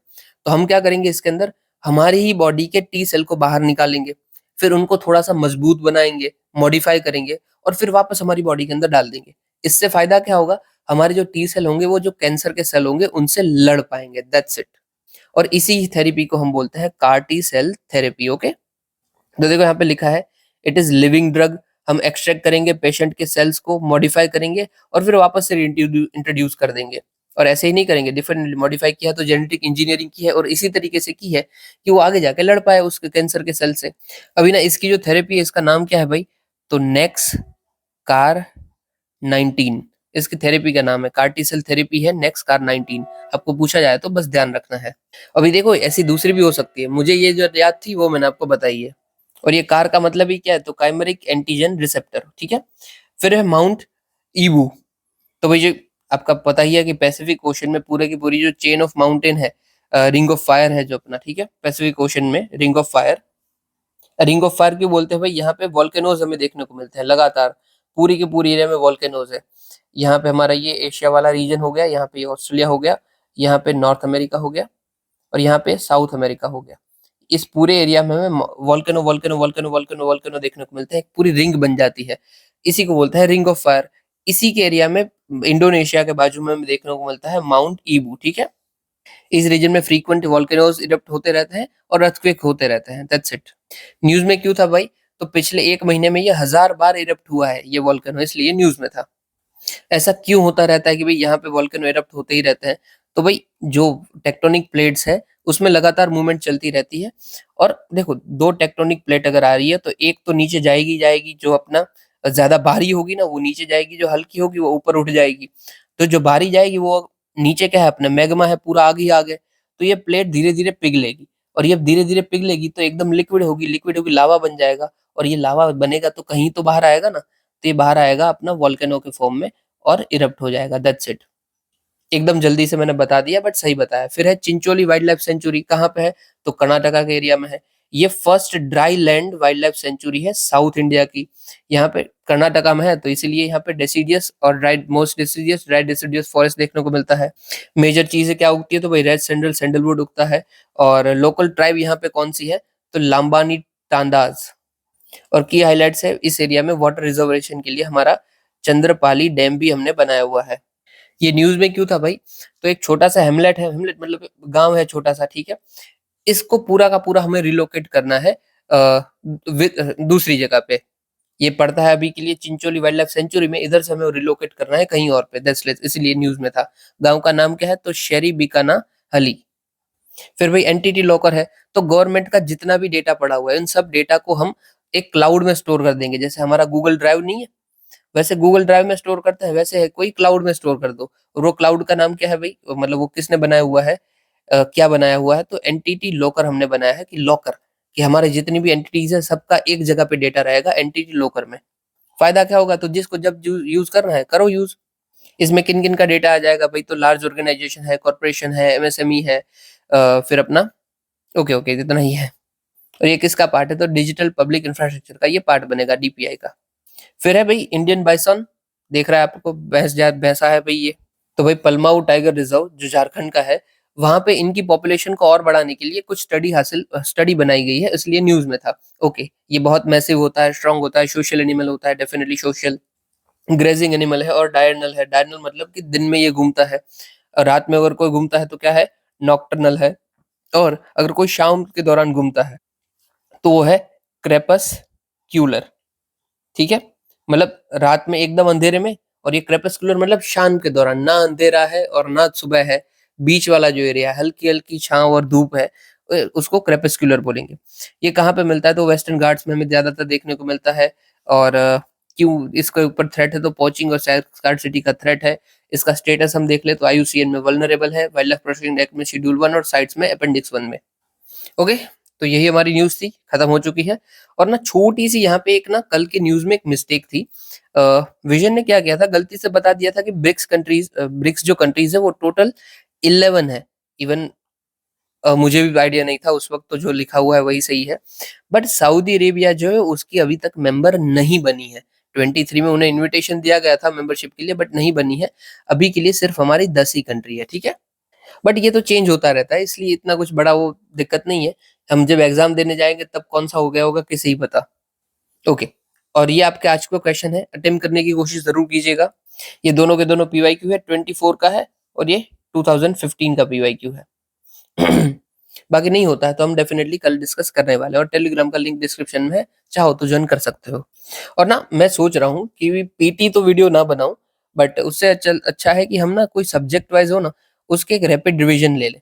तो हम क्या करेंगे इसके अंदर? हमारी ही बॉडी के टी सेल को बाहर निकालेंगे, फिर उनको थोड़ा सा मजबूत बनाएंगे, मॉडिफाई करेंगे और फिर वापस हमारी बॉडी के अंदर डाल देंगे। इससे फायदा क्या होगा? हमारे जो टी सेल होंगे वो जो कैंसर के सेल होंगे उनसे लड़ पाएंगे, दैट्स इट। और इसी थेरेपी को हम बोलते हैं car T cell therapy. Okay. तो देखो यहाँ पे लिखा है इट इज लिविंग ड्रग। हम एक्सट्रैक्ट करेंगे पेशेंट के सेल्स को, मॉडिफाई करेंगे और फिर वापस से इंट्रोड्यूस कर देंगे। और ऐसे ही नहीं करेंगे, डिफरेंट मॉडिफाई किया तो जेनेटिक इंजीनियरिंग की है और इसी तरीके से की है कि वो आगे जाके लड़ पाए उसके कैंसर के सेल से। अभी ना इसकी जो थेरेपी है इसका नाम क्या है भाई? तो नेक्स कार 19 इसकी थेरेपी का नाम है। कार्टी सेल थेरेपी है नेक्स कार 19। आपको पूछा जाए तो बस ध्यान रखना है। अभी देखो ऐसी दूसरी भी हो सकती है, मुझे ये जो याद थी वो मैंने आपको बताई है। और ये कार का मतलब ही क्या है? तो काइमेरिक एंटीजन रिसेप्टर। ठीक है। फिर है माउंट ईबू। तो भाई जो आपका पता ही है कि पैसिफिक ओशन में पूरे की पूरी जो चेन ऑफ माउंटेन है, रिंग ऑफ फायर है जो अपना, ठीक है, पैसिफिक ओशन में ring of fire. Ring of fire क्यों बोलते हैं भाई? यहाँ पे वॉल्केनोज हमें देखने को मिलते हैं लगातार। पूरी की पूरी एरिया में वॉल्केनोज है। यहाँ पे हमारा ये एशिया वाला रीजन हो गया, यहाँ पे ऑस्ट्रेलिया हो गया, यहाँ पे नॉर्थ अमेरिका हो गया और यहाँ पे साउथ अमेरिका हो गया। इस पूरे एरिया में हमें volcano volcano volcano volcano volcano देखने को मिलते हैं, एक पूरी रिंग बन जाती है। इसी को बोलते हैं रिंग ऑफ फायर। इसी के एरिया में इंडोनेशिया के बाजू में हमें देखने को मिलता है माउंट ईबू। ठीक है। इस रीजन में फ्रीक्वेंट वॉल्केनोज इरप्ट होते रहते हैं और अर्थक्वेक होते रहते हैं, दैट्स इट। न्यूज में क्यों था भाई? तो पिछले एक महीने में ये 1000 बार इरप्ट हुआ है ये वॉल्केनो, इसलिए न्यूज में था। ऐसा क्यों होता रहता है कि भाई यहाँ पे वॉल्केनो इरप्ट होते ही रहते हैं? तो भाई जो टेक्टोनिक प्लेट्स है उसमें लगातार मूवमेंट चलती रहती है। और देखो दो टेक्टोनिक प्लेट अगर आ रही है तो एक तो नीचे जाएगी जाएगी, जो अपना ज्यादा भारी होगी ना वो नीचे जाएगी, जो हल्की होगी वो ऊपर उठ जाएगी। तो जो भारी जाएगी वो नीचे क्या है? अपना मैग्मा है, पूरा आगे ही आगे। तो ये प्लेट धीरे धीरे पिघलेगी और ये धीरे धीरे पिघलेगी तो एकदम लिक्विड होगी, लिक्विड होगी लावा बन जाएगा। और ये लावा बनेगा तो कहीं तो बाहर आएगा ना, तो ये बाहर आएगा अपना वॉल्केनो के फॉर्म में और इरप्ट हो जाएगा, दैट्स इट। एकदम जल्दी से मैंने बता दिया बट सही बताया। फिर है चिंचोली वाइल्ड लाइफ सेंचुरी। कहाँ पे है? तो कर्नाटका के एरिया में है। ये first dry land wild life sanctuary है साउथ इंडिया की। यहाँ पे कर्नाटका में है तो इसीलिए यहाँ पे डेसिडियस और dry, most deciduous dry deciduous forest देखने को मिलता है। मेजर चीजें क्या उगती है? तो भाई रेड सैंडल, सैंडलवुड उगता है। और लोकल ट्राइब यहाँ पे कौन सी है? तो लाम्बानी टांडाज। और की हाइलाइट्स है इस एरिया में वाटर रिजर्वेशन के लिए हमारा चंद्रपाली डैम भी हमने बनाया हुआ है। ये न्यूज में क्यों था भाई? तो एक छोटा सा हेमलेट है, हेमलेट मतलब गांव है छोटा सा, ठीक है। इसको पूरा का पूरा हमें रिलोकेट करना है दूसरी जगह पे। ये पड़ता है अभी के लिए चिंचोली वाइल्ड लाइफ सेंचुरी में, इधर से हमें रिलोकेट करना है कहीं और पे, दैट्स इसलिए न्यूज में था। गांव का नाम क्या है? तो शेरी बिकाना हली। फिर भाई एंटिटी लॉकर है। तो गवर्नमेंट का जितना भी डेटा पड़ा हुआ है उन सब डेटा को हम एक क्लाउड में स्टोर कर देंगे। जैसे हमारा गूगल ड्राइव नहीं है, वैसे गूगल ड्राइव में स्टोर करते हैं, वैसे है कोई क्लाउड में स्टोर कर दो। और वो क्लाउड का नाम क्या है भाई? मतलब वो किसने बनाया हुआ है? क्या बनाया हुआ है? तो एंटिटी लॉकर हमने बनाया है, कि लॉकर, कि हमारे जितनी भी एंटिटीज है सबका एक जगह पे डेटा रहेगा एंटिटी लॉकर में। फायदा क्या होगा? तो जिसको जब यूज करना है करो यूज। इसमें किन किन का डेटा आ जाएगा भाई? तो लार्ज ऑर्गेनाइजेशन है, कॉर्पोरेशन है, एमएसएमई है, फिर अपना, ओके ओके इतना ही है। और ये किसका पार्ट है? तो डिजिटल पब्लिक इंफ्रास्ट्रक्चर का ये पार्ट बनेगा, डीपीआई का। फिर है भाई इंडियन बाइसन। देख रहा है आपको भैंसा है भाई ये। तो भाई पलमाऊ टाइगर रिजर्व जो झारखंड का है, वहाँ पे इनकी पॉपुलेशन को और बढ़ाने के लिए कुछ स्टडी बनाई गई है, इसलिए न्यूज़ में था। ओके, ये बहुत मैसिव होता है, स्ट्रॉन्ग होता है, सोशल एनिमल होता है, डेफिनिटली सोशल। ग्रेजिंग एनिमल है और डायर्नल है। डायर्नल मतलब कि दिन में ये घूमता है, और रात में अगर कोई घूमता है तो क्या है, नॉक्टर्नल है। और अगर कोई शाम के दौरान घूमता है तो वो है क्रेपस्क्यूलर। ठीक है, मतलब रात में एकदम अंधेरे में। और ये क्रेपस्कुलर मतलब शाम के दौरान, ना अंधेरा है और ना सुबह है, बीच वाला जो एरिया, हल्की हल्की छांव और धूप है, उसको क्रेपस्कुलर बोलेंगे। ये कहाँ पे मिलता है, तो वेस्टर्न घाट्स में हमें ज्यादातर देखने को मिलता है। और क्यों इसके ऊपर थ्रेट है, तो पोचिंग और स्कार्सिटी का थ्रेट है। इसका स्टेटस हम देख ले तो आईयूसीएन में वल्नरेबल है, वाइल्ड लाइफ प्रोटेक्शन एक्ट में शेड्यूल 1 और साइट्स में अपेंडिक्स 1 में। ओके, तो यही हमारी न्यूज़ थी, खत्म हो चुकी है। और ना छोटी-सी यहाँ पे एक ना कल की न्यूज़ में एक मिस्टेक थी। विज़न ने क्या किया था, गलती से बता दिया था कि ब्रिक्स जो कंट्रीज़ है वो टोटल 11 है। इवन मुझे भी आइडिया नहीं था उस वक़्त, तो जो लिखा हुआ है वही सही है। बट सऊदी अरेबिया जो है उसकी अभी तक मेंबर नहीं बनी है। 23 में उन्हें इन्विटेशन दिया गया था मेंबरशिप के लिए, बट नहीं बनी है। अभी के लिए सिर्फ हमारी 10 ही कंट्री है, ठीक है? बट ये तो चेंज होता रहता है, इसलिए इतना कुछ बड़ा वो दिक्कत नहीं है। हम जब एग्जाम देने जाएंगे तब कौन सा हो गया होगा किसे ही पता। ओके, और ये आपके आज का क्वेश्चन है, अटेम्प्ट करने की कोशिश जरूर कीजिएगा। ये दोनों के दोनों पीवाईक्यू है, 24 का है और ये 2015 का पीवाईक्यू है। बाकी नहीं होता है तो हम डेफिनेटली कल डिस्कस करने वाले हैं, और टेलीग्राम का लिंक डिस्क्रिप्शन में है, चाहो तो ज्वाइन कर सकते हो। और ना मैं सोच रहा हूँ कि पीटी तो वीडियो ना बनाऊं, बट उससे अच्छा है कि हम ना कोई सब्जेक्ट वाइज हो ना, उसके एक रैपिड रिवीजन ले लें,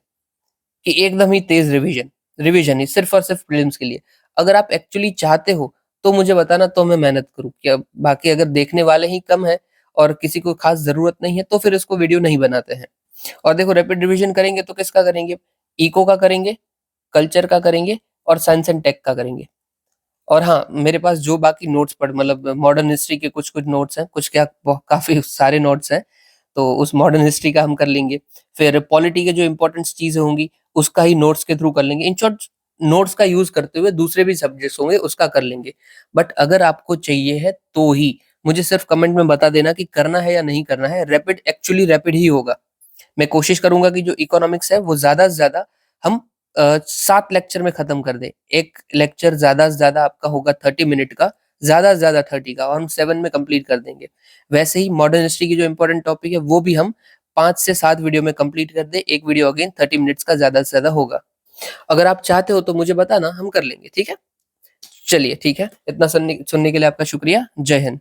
कि एकदम ही तेज रिवीजन रिवीजन ही सिर्फ और सिर्फ प्रीलिम्स के लिए। अगर आप एक्चुअली चाहते हो तो मुझे बताना, तो मैं मेहनत करूँ क्या। बाकी अगर देखने वाले ही कम है और किसी को खास जरूरत नहीं है तो फिर इसको वीडियो नहीं बनाते हैं। और देखो, रैपिड रिवीजन करेंगे तो किसका करेंगे, इको का करेंगे, कल्चर का करेंगे और साइंस एंड टेक का करेंगे। और हाँ, मेरे पास जो बाकी नोट्स पढ़ मतलब मॉडर्न हिस्ट्री के कुछ कुछ नोट्स हैं, कुछ क्या काफी सारे नोट्स हैं, तो उस मॉडर्न हिस्ट्री का हम कर लेंगे। फिर पॉलिटी के जो इंपॉर्टेंट चीजें होंगी उसका ही नोट्स के थ्रू कर लेंगे। इन शॉर्ट, नोट्स का यूज करते हुए दूसरे भी सब्जेक्ट्स होंगे उसका कर लेंगे। बट अगर आपको चाहिए है तो ही मुझे सिर्फ कमेंट में बता देना कि करना है या नहीं करना है। रैपिड एक्चुअली रैपिड ही होगा। मैं कोशिश करूंगा कि जो इकोनॉमिक्स है वो ज्यादा से ज्यादा हम 7 लेक्चर में खत्म कर दें। एक लेक्चर ज्यादा से ज्यादा आपका होगा 30 मिनट का, ज्यादा से ज्यादा 30 का, और हम 7 में कंप्लीट कर देंगे। वैसे ही मॉडर्न हिस्ट्री की जो इंपॉर्टेंट टॉपिक है वो भी हम 5 से 7 वीडियो में कंप्लीट कर दे। एक वीडियो अगेन 30 मिनट्स का ज्यादा से ज्यादा होगा। अगर आप चाहते हो तो मुझे बताना, हम कर लेंगे, ठीक है? चलिए ठीक है, इतना सुनने सुनने के लिए आपका शुक्रिया। जय हिंद।